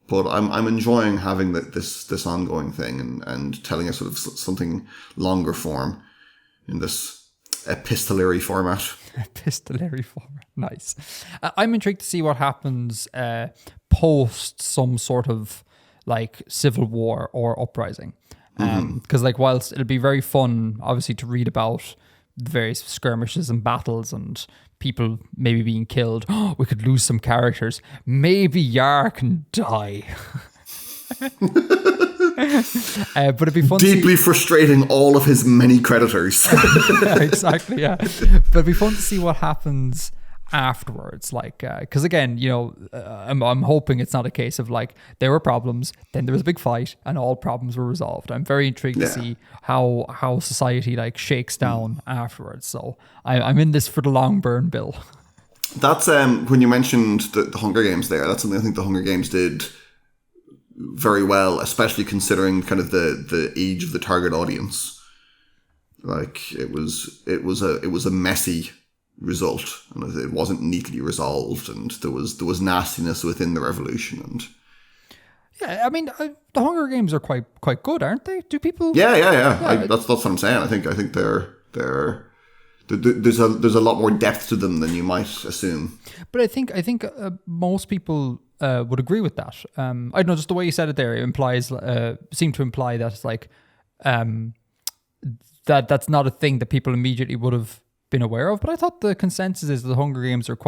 But I'm enjoying having this ongoing thing and telling a sort of something longer form in this epistolary format. Epistolary format, nice. I'm intrigued to see what happens post some sort of like civil war or uprising. Because like whilst it'll be very fun, obviously, to read about the various skirmishes and battles and people maybe being killed, we could lose some characters. Maybe Yar can die. But it'd be fun. Deeply frustrating all of his many creditors. Yeah, exactly. Yeah, but it'd be fun to see what happens afterwards. Like, because again, I'm hoping it's not a case of like there were problems, then there was a big fight, and all problems were resolved. I'm very intrigued to see how society like shakes down afterwards. So I'm in this for the long burn, Bill. That's when you mentioned the Hunger Games there. That's something I think the Hunger Games did very well, especially considering kind of the age of the target audience. Like it was a messy result, and it wasn't neatly resolved, and there was nastiness within the revolution. And yeah, I mean, the Hunger Games are quite good, aren't they? Do people? Yeah. That's what I'm saying. I think there's a lot more depth to them than you might assume. But I think most people would agree with that. I don't know, just the way you said it there, it implies seemed to imply that it's like that's not a thing that people immediately would have been aware of. But I thought the consensus is that the Hunger Games are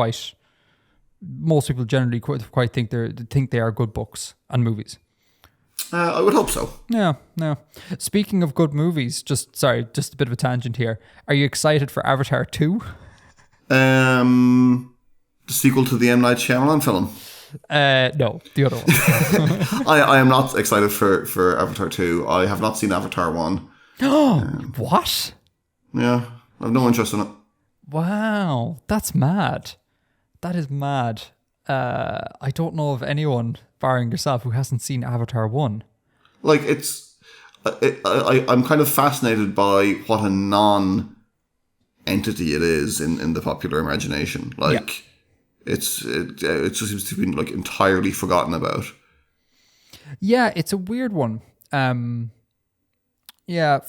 most people generally quite think they are good books and movies. I would hope so. Yeah, no. Speaking of good movies, just a bit of a tangent here. Are you excited for Avatar 2? The sequel to the M. Night Shyamalan film? No, the other one. I am not excited for Avatar 2. I have not seen Avatar 1. What? Yeah, I have no interest in it. Wow, that's mad. That is mad. I don't know of anyone, barring yourself, who hasn't seen Avatar 1. Like, I'm kind of fascinated by what a non-entity it is in the popular imagination. Like, it just seems to be like entirely forgotten about. Yeah, it's a weird one. Yeah,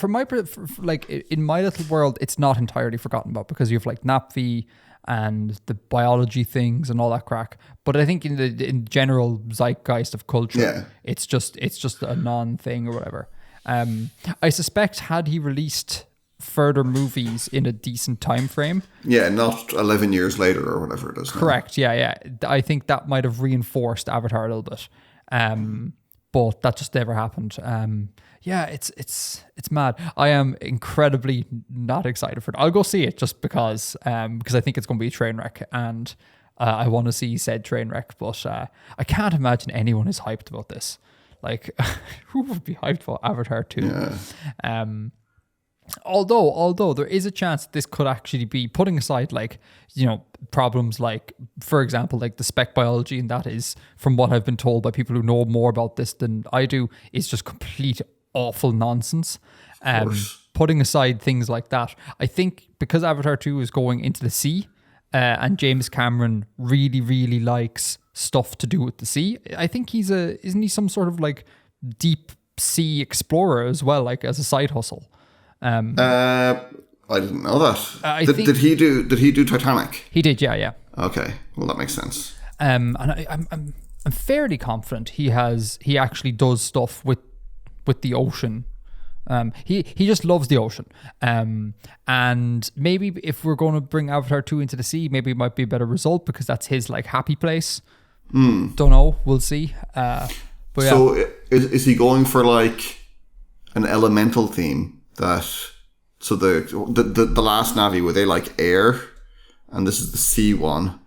like in my little world, it's not entirely forgotten about because you have like Napvi and the biology things and all that crack. But I think in general zeitgeist of culture, it's just a non-thing or whatever. I suspect had he released further movies in a decent time frame. Yeah, not 11 years later or whatever it is. Correct. Yeah. I think that might have reinforced Avatar a little bit. But that just never happened. Yeah, it's mad. I am incredibly not excited for it. I'll go see it just because I think it's going to be a train wreck and I want to see said train wreck. But I can't imagine anyone is hyped about this. Like, who would be hyped for Avatar 2? Yeah. Although there is a chance this could actually be, putting aside like, you know, problems like, for example, like the spec biology, and that is, from what I've been told by people who know more about this than I do, is just complete awful nonsense. Putting aside things like that, I think because Avatar 2 is going into the sea, and James Cameron really, really likes stuff to do with the sea, I think isn't he some sort of like deep sea explorer as well, like as a side hustle? I didn't know that. Did he do Titanic? He did, yeah. Okay, well that makes sense. And I'm fairly confident he actually does stuff with the ocean. He just loves the ocean. And maybe if we're going to bring Avatar 2 into the sea, maybe it might be a better result because that's his like happy place. Don't know. We'll see. But yeah. So is he going for like an elemental theme? So the last Navi, were they like air, and this is the sea one,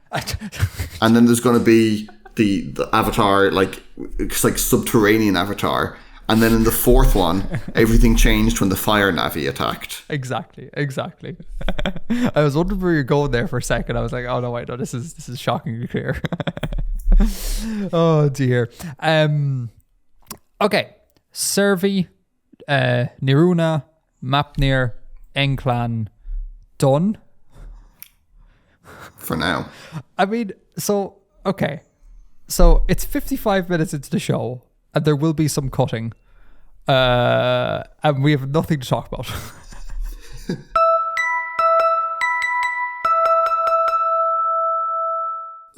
and then there's going to be the Avatar, like it's like subterranean Avatar, and then in the fourth one, everything changed when the fire Navi attacked. Exactly. I was wondering where you're going there for a second. I was like, oh no, wait, no, this is shockingly clear. Oh dear. Okay, Servi, Niruna, Mapnir, Enclan, done. For now. I mean, so it's 55 minutes into the show, and there will be some cutting, and we have nothing to talk about.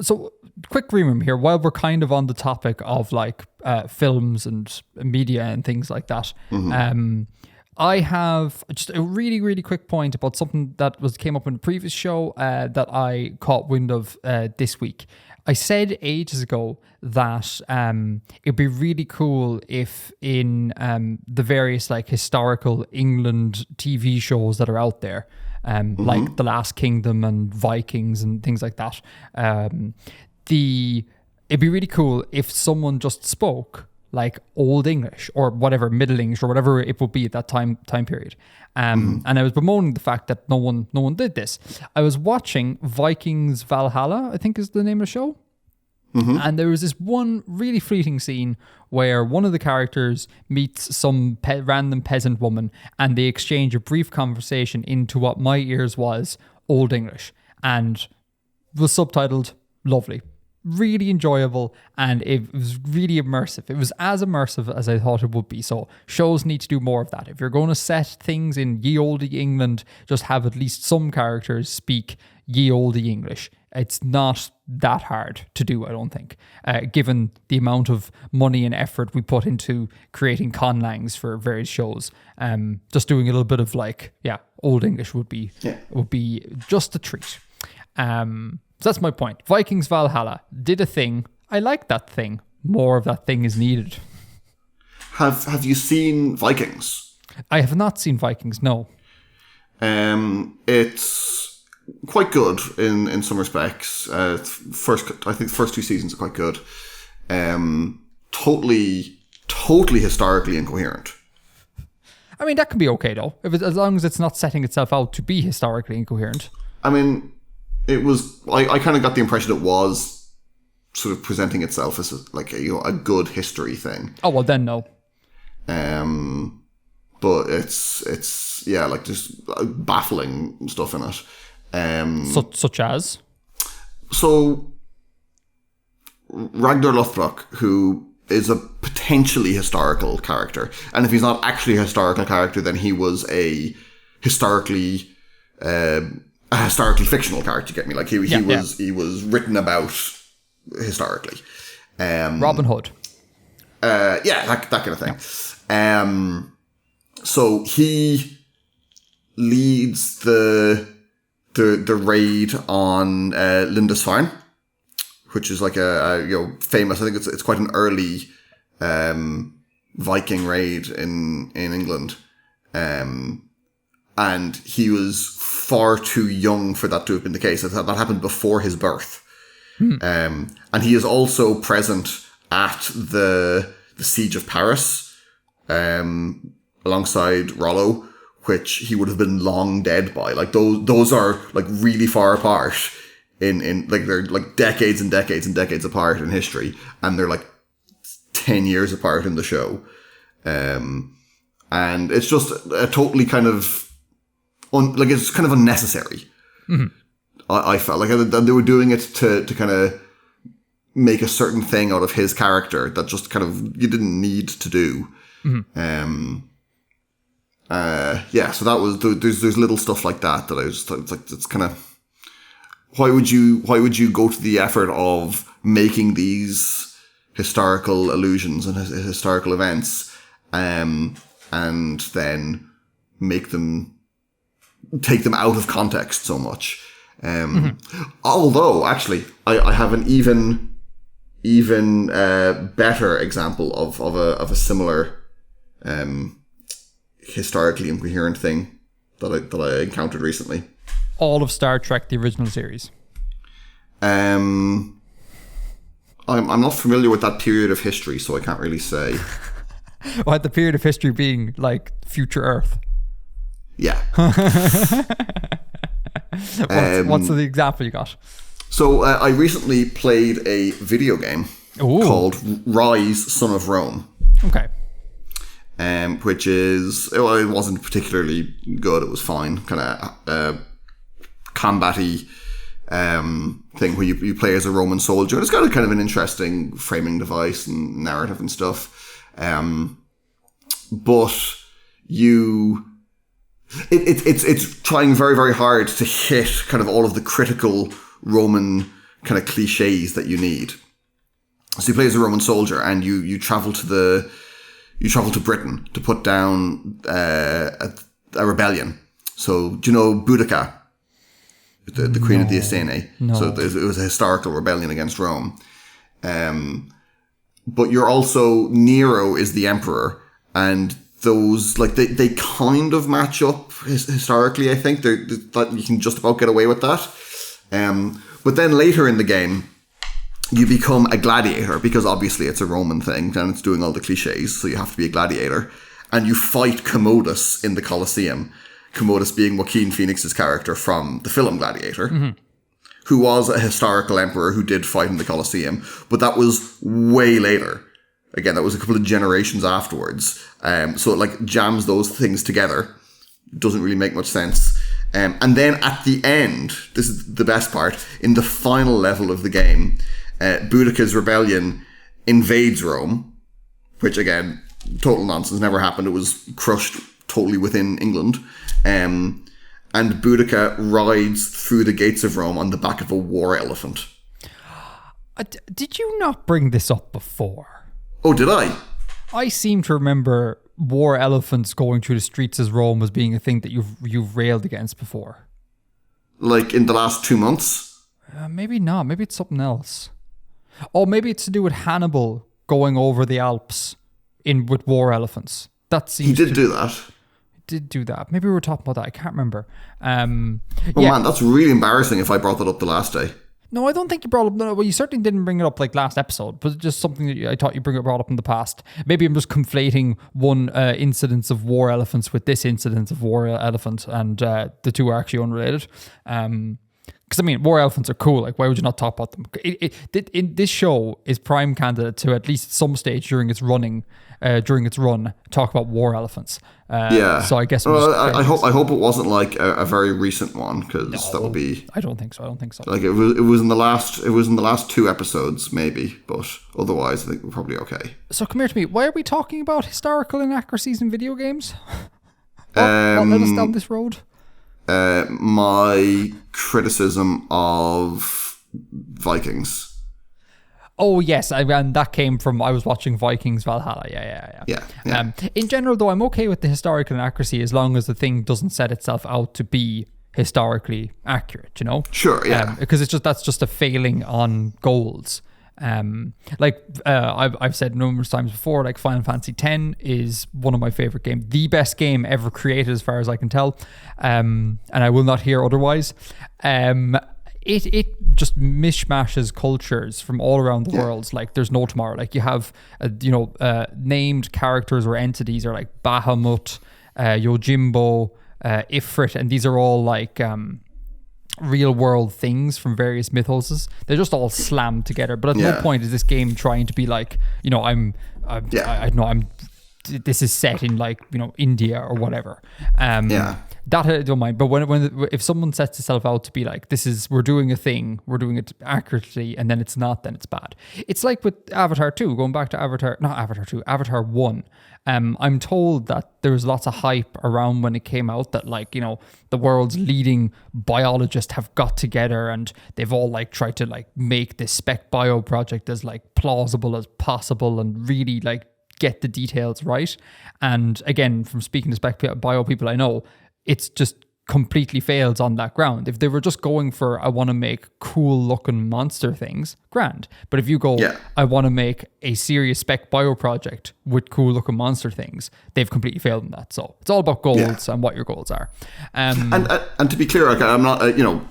So, quick remember here, while we're kind of on the topic of like films and media and things like that, I have just a really, really quick point about something that came up in the previous show that I caught wind of this week. I said ages ago that it'd be really cool if in the various like historical England TV shows that are out there, like The Last Kingdom and Vikings and things like that, it'd be really cool if someone just spoke like Old English or whatever, Middle English or whatever it would be at that time period. And I was bemoaning the fact that no one did this. I was watching Vikings Valhalla, I think is the name of the show. And there was this one really fleeting scene where one of the characters meets some random peasant woman and they exchange a brief conversation into what my ears was Old English and was subtitled lovely. Really enjoyable, and it was really immersive. It was as immersive as I thought it would be. So shows need to do more of that. If you're going to set things in ye olde England, just have at least some characters speak ye olde English. It's not that hard to do, I don't think, given the amount of money and effort we put into creating conlangs for various shows. Just doing a little bit of like, Old English would be just a treat. So that's my point. Vikings Valhalla did a thing. I like that thing. More of that thing is needed. have you seen Vikings? I have not seen Vikings, no. It's quite good in some respects. I think the first 2 seasons are quite good. Totally historically incoherent. I mean, that can be okay, though, as long as it's not setting itself out to be historically incoherent. I mean, it was... I kind of got the impression it was sort of presenting itself as a good history thing. Oh, well, then no. But it's just baffling stuff in it. Such as? So, Ragnar Lothbrok, who is a potentially historical character, and if he's not actually a historical character, then he was a historically fictional character. You get me? Like he was written about historically. Robin Hood. That kind of thing. Yeah. So he leads the raid on Lindisfarne, which is like a famous. I think it's quite an early Viking raid in England, and he was far too young for that to have been the case. That happened before his birth, and he is also present at the siege of Paris, alongside Rollo, which he would have been long dead by. Like those are like really far apart. In like they're like decades and decades and decades apart in history, and they're like 10 years apart in the show, and it's just a totally kind of it's kind of unnecessary. Mm-hmm. I felt like they were doing it to kind of make a certain thing out of his character that just kind of you didn't need to do. Mm-hmm. So that was there's little stuff like that I was it's kind of. Why would you go to the effort of making these historical allusions and historical events, and then take them out of context so much? Although, actually, I have an even better example of a similar historically incoherent thing that I encountered recently. All of Star Trek, the original series. I'm not familiar with that period of history, so I can't really say. Well, the period of history being like future Earth. Yeah. What's the example you got? So I recently played a video game called Rise, Son of Rome. Okay. Which is, it wasn't particularly good. It was fine, kind of combat-y thing where you play as a Roman soldier. It's got a kind of an interesting framing device and narrative and stuff. But it's trying very, very hard to hit kind of all of the critical Roman kind of cliches that you need. So you play as a Roman soldier and you travel to Britain to put down a rebellion. So do you know Boudica? The Queen of the Iceni. No. So it was a historical rebellion against Rome. But you're also, Nero is the emperor, and those, like, they kind of match up historically, I think. That you can just about get away with that. But then later in the game, you become a gladiator, because obviously it's a Roman thing, and it's doing all the cliches, so you have to be a gladiator. And you fight Commodus in the Colosseum. Commodus being Joaquin Phoenix's character from the film Gladiator, who was a historical emperor who did fight in the Colosseum, but that was way later. Again, that was a couple of generations afterwards. So it like jams those things together. Doesn't really make much sense. And then at the end, this is the best part, in the final level of the game, Boudica's rebellion invades Rome, which again, total nonsense, never happened. It was crushed totally within England. And Boudica rides through the gates of Rome on the back of a war elephant. Did you not bring this up before? Oh, did I? I seem to remember war elephants going through the streets of Rome as being a thing that you've railed against before. Like in the last 2 months? Maybe not. Maybe it's something else. Or maybe it's to do with Hannibal going over the Alps with war elephants. That seems He did do that. Did do that. Maybe we were talking about that. I can't remember. Man, that's really embarrassing if I brought that up the last day. No, I don't think you brought up. No, well, you certainly didn't bring it up like last episode, but it's just something that I thought you brought up in the past. Maybe I'm just conflating one incidence of war elephants with this incidence of war elephant, and the two are actually unrelated. Because I mean, war elephants are cool. Like, why would you not talk about them? This show is prime candidate to at least some stage during its run, talk about war elephants. So I guess I hope it wasn't like a very recent one, because that would be. I don't think so. Like it was in the last 2 episodes maybe, but otherwise I think we're probably okay. So come here to me. Why are we talking about historical inaccuracies in video games? What led us down this road? My criticism of Vikings. Oh yes, and that came from I was watching Vikings Valhalla. Yeah. In general, though, I'm okay with the historical inaccuracy as long as the thing doesn't set itself out to be historically accurate. You know. Sure. Yeah. Because that's just a failing on goals. I've said numerous times before, like Final Fantasy X is one of my favorite games, the best game ever created as far as I can tell, and I will not hear otherwise. It just mishmashes cultures from all around the world. Like there's no tomorrow. Like you have named characters or entities are like Bahamut, Yojimbo, Ifrit, and these are all like real world things from various mythoses. They're just all slammed together, but at no point is this game trying to be like, this is set in like, India or whatever. That I don't mind, but if someone sets itself out to be like, we're doing a thing, we're doing it accurately, and then it's not, then it's bad. It's like with Avatar 2, going back to Avatar 1. I'm told that there was lots of hype around when it came out that like, the world's leading biologists have got together and they've all like tried to like make this spec bio project as like plausible as possible and really like get the details right. And again, from speaking to spec bio people I know, it's just completely fails on that ground. If they were just going for, I want to make cool looking monster things, grand. But if you go, I want to make a serious spec bio project with cool looking monster things, they've completely failed in that. So it's all about goals and what your goals are. And to be clear, like, I'm not,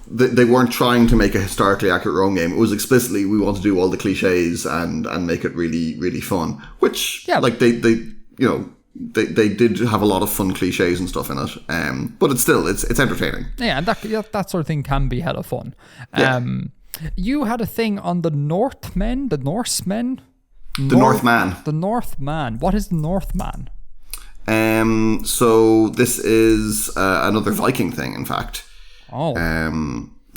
they weren't trying to make a historically accurate role game. It was explicitly, we want to do all the cliches and make it really, really fun, which like they did have a lot of fun cliches and stuff in it, but it's entertaining. Yeah, and that sort of thing can be hella fun. You had a thing on the Northmen. The Norseman. What is the Northman? So this is another Viking thing, in fact. Oh.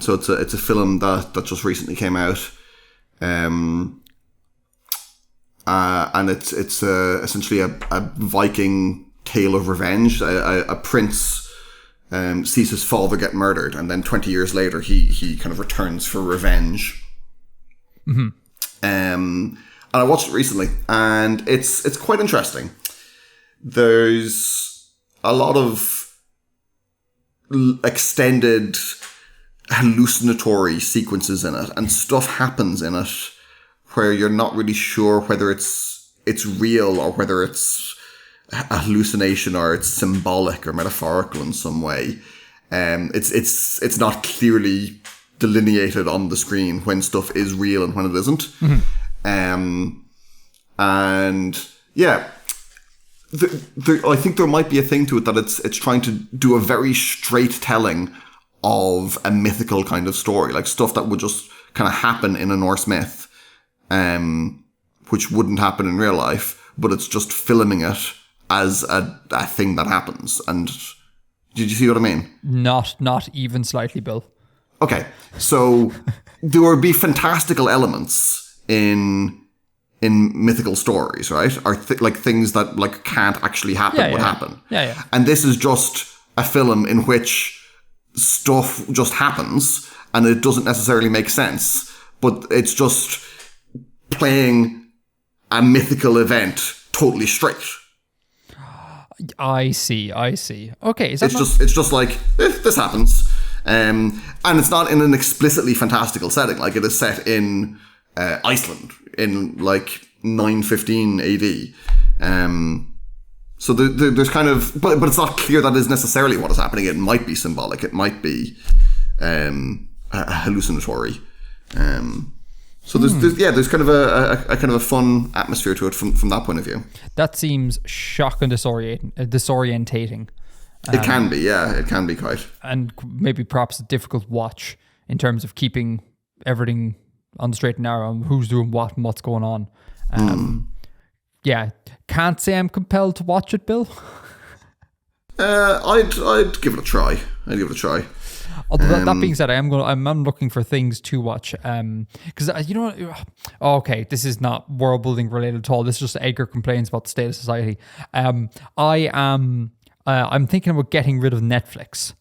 So it's a film that just recently came out. And it's essentially a Viking tale of revenge. A prince sees his father get murdered, and then 20 years later he kind of returns for revenge. Mm-hmm. And I watched it recently, and it's quite interesting. There's a lot of extended hallucinatory sequences in it, and stuff happens in it where you're not really sure whether it's real or whether it's a hallucination or it's symbolic or metaphorical in some way. It's not clearly delineated on the screen when stuff is real and when it isn't. Mm-hmm. And yeah, I think there might be a thing to it that it's trying to do a very straight telling of a mythical kind of story, like stuff that would just kind of happen in a Norse myth. Which wouldn't happen in real life, but it's just filming it as a thing that happens. And did you see what I mean? Not even slightly, Bill. Okay, so there would be fantastical elements in mythical stories, right? Or like things that like can't actually happen would happen. Yeah. And this is just a film in which stuff just happens and it doesn't necessarily make sense, but it's just playing a mythical event totally straight. I see. Okay, it's just like this happens, and it's not in an explicitly fantastical setting. Like it is set in Iceland in like 915 AD, So there's kind of, but it's not clear that is necessarily what is happening. It might be symbolic. It might be hallucinatory. So there's kind of a kind of a fun atmosphere to it from that point of view. That seems shock and disorientating. It can be, yeah. It can be quite. And maybe perhaps a difficult watch in terms of keeping everything on the straight and narrow on who's doing what and what's going on. Yeah, can't say I'm compelled to watch it, Bill. I'd give it a try. Although that being said, I'm looking for things to watch. Because you know what? Okay, this is not world building related at all. This is just Edgar complains about the state of society. I'm thinking about getting rid of Netflix.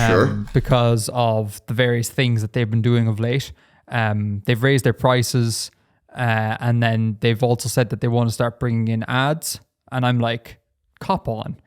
Sure. Because of the various things that they've been doing of late. They've raised their prices, and then they've also said that they want to start bringing in ads. And I'm like, cop on.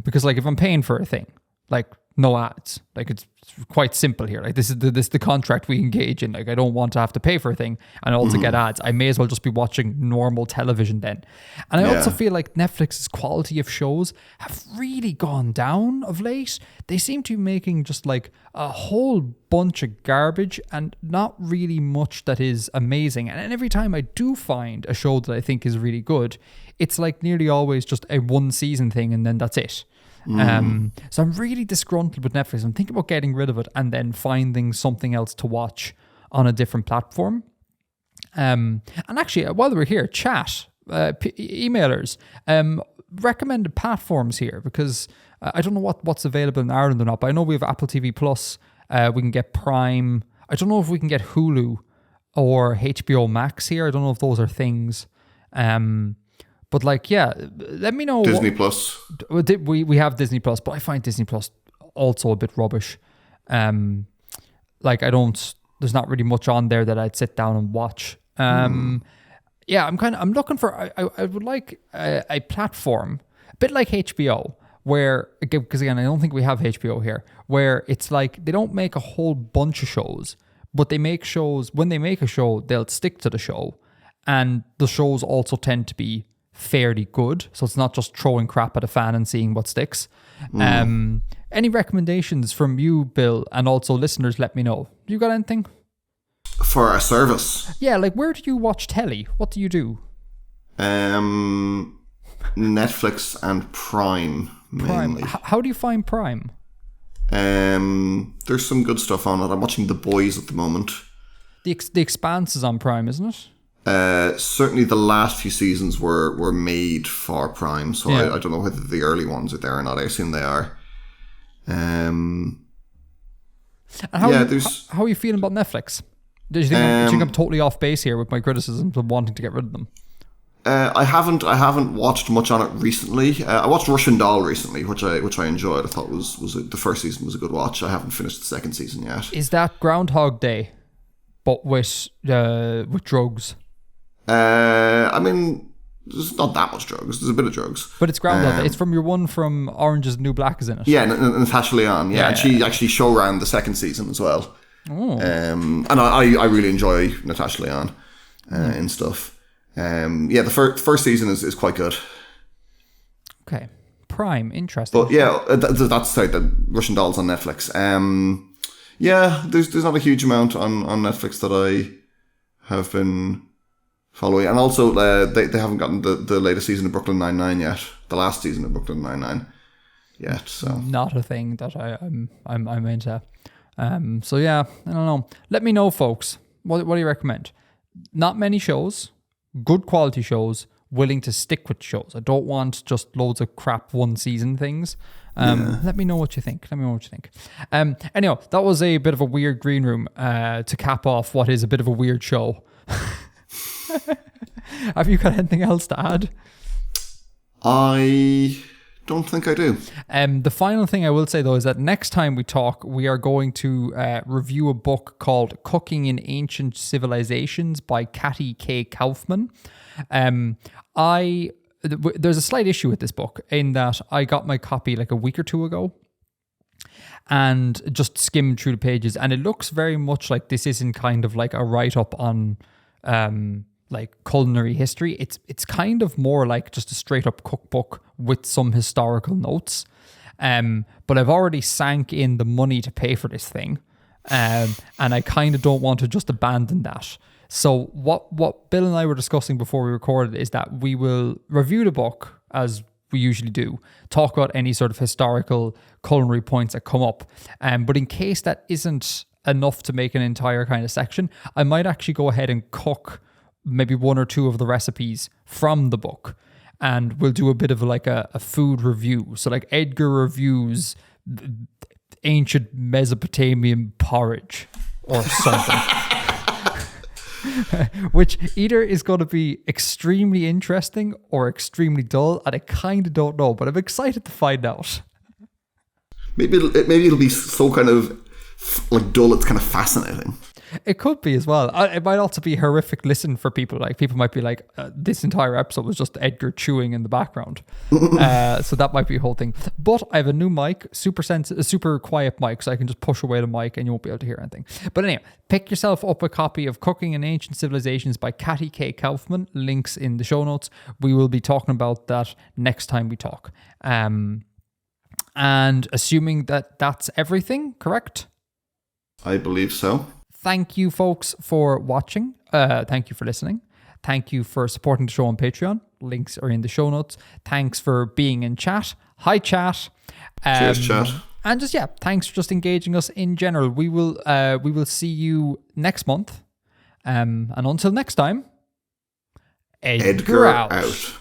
Because like if I'm paying for a thing, like no ads, like it's quite simple here. Like this is the contract we engage in. Like I don't want to have to pay for a thing and also get ads. I may as well just be watching normal television then. And I also feel like Netflix's quality of shows have really gone down of late. They seem to be making just like a whole bunch of garbage and not really much that is amazing. And every time I do find a show that I think is really good, it's like nearly always just a one season thing and then that's it. So I'm really disgruntled with Netflix. I'm thinking about getting rid of it and then finding something else to watch on a different platform. And actually, while we're here, chat, emailers, recommended platforms here because I don't know what's available in Ireland or not, but I know we have Apple TV Plus. We can get Prime. I don't know if we can get Hulu or HBO Max here. I don't know if those are things. But like, yeah, let me know. Disney Plus. We have Disney Plus, but I find Disney Plus also a bit rubbish. Like there's not really much on there that I'd sit down and watch. Yeah, I'm looking for, I would like a platform, a bit like HBO, where, because again, I don't think we have HBO here, where it's like, they don't make a whole bunch of shows, but they make shows, when they make a show, they'll stick to the show. And the shows also tend to be fairly good, so it's not just throwing crap at a fan and seeing what sticks. Any recommendations from you, Bill, and also listeners, let me know. You got anything for a service? Yeah, like where do you watch telly? What do you do? Netflix and Prime mainly. How do you find Prime? There's some good stuff on it. I'm watching The Boys at the moment. The Expanse is on Prime, isn't it? Certainly the last few seasons were made for Prime, so yeah. I don't know whether the early ones are there or not. I assume they are. How are you feeling about Netflix? Do you think I'm totally off base here with my criticisms of wanting to get rid of them? I haven't watched much on it recently. I watched Russian Doll recently, which I enjoyed. I thought the first season was a good watch. I haven't finished the second season yet. Is that Groundhog Day, but with drugs? I mean, there's not that much drugs. There's a bit of drugs. But it's Groundhog Day. It's from your one from Orange is the New Black is in it. Yeah, Natasha Lyonne. Yeah, and she actually showran the second season as well. Oh. And I really enjoy Natasha Lyonne and stuff. Yeah, the first season is quite good. Okay. Prime, interesting. But yeah, that's the Russian Dolls on Netflix. Yeah, there's not a huge amount on Netflix that I have been following, and also they haven't gotten the latest season of Brooklyn Nine-Nine yet. The last season of Brooklyn Nine-Nine yet. So not a thing that I'm into. So yeah, I don't know. Let me know, folks. What do you recommend? Not many shows, good quality shows, willing to stick with shows. I don't want just loads of crap one season things. Let me know what you think. Anyhow, that was a bit of a weird green room to cap off what is a bit of a weird show. Have you got anything else to add? I don't think I do. The final thing I will say, though, is that next time we talk, we are going to review a book called Cooking in Ancient Civilisations by Katty K. Kaufman. There's a slight issue with this book in that I got my copy like a week or two ago and just skimmed through the pages, and it looks very much like this isn't kind of like a write-up on like culinary history. It's kind of more like just a straight up cookbook with some historical notes. But I've already sank in the money to pay for this thing. And I kind of don't want to just abandon that. So what Bill and I were discussing before we recorded is that we will review the book as we usually do, talk about any sort of historical culinary points that come up. But in case that isn't enough to make an entire kind of section, I might actually go ahead and cook maybe one or two of the recipes from the book. And we'll do a bit of like a food review. So like Edgar reviews ancient Mesopotamian porridge or something. Which either is going to be extremely interesting or extremely dull, and I kind of don't know, but I'm excited to find out. Maybe it'll be so kind of like dull, it's kind of fascinating. It could be as well. It might also be a horrific listen for people. Like people might be like, this entire episode was just Edgar chewing in the background. So that might be a whole thing. But I have a new mic, a super quiet mic, so I can just push away the mic and you won't be able to hear anything. But anyway, pick yourself up a copy of Cooking in Ancient Civilisations by Katty K. Kaufman. Links in the show notes. We will be talking about that next time we talk. And assuming that that's everything, correct? I believe so. Thank you, folks, for watching. Thank you for listening. Thank you for supporting the show on Patreon. Links are in the show notes. Thanks for being in chat. Hi, chat. Cheers, chat. And just, thanks for just engaging us in general. We will see you next month. And until next time, Edgar out.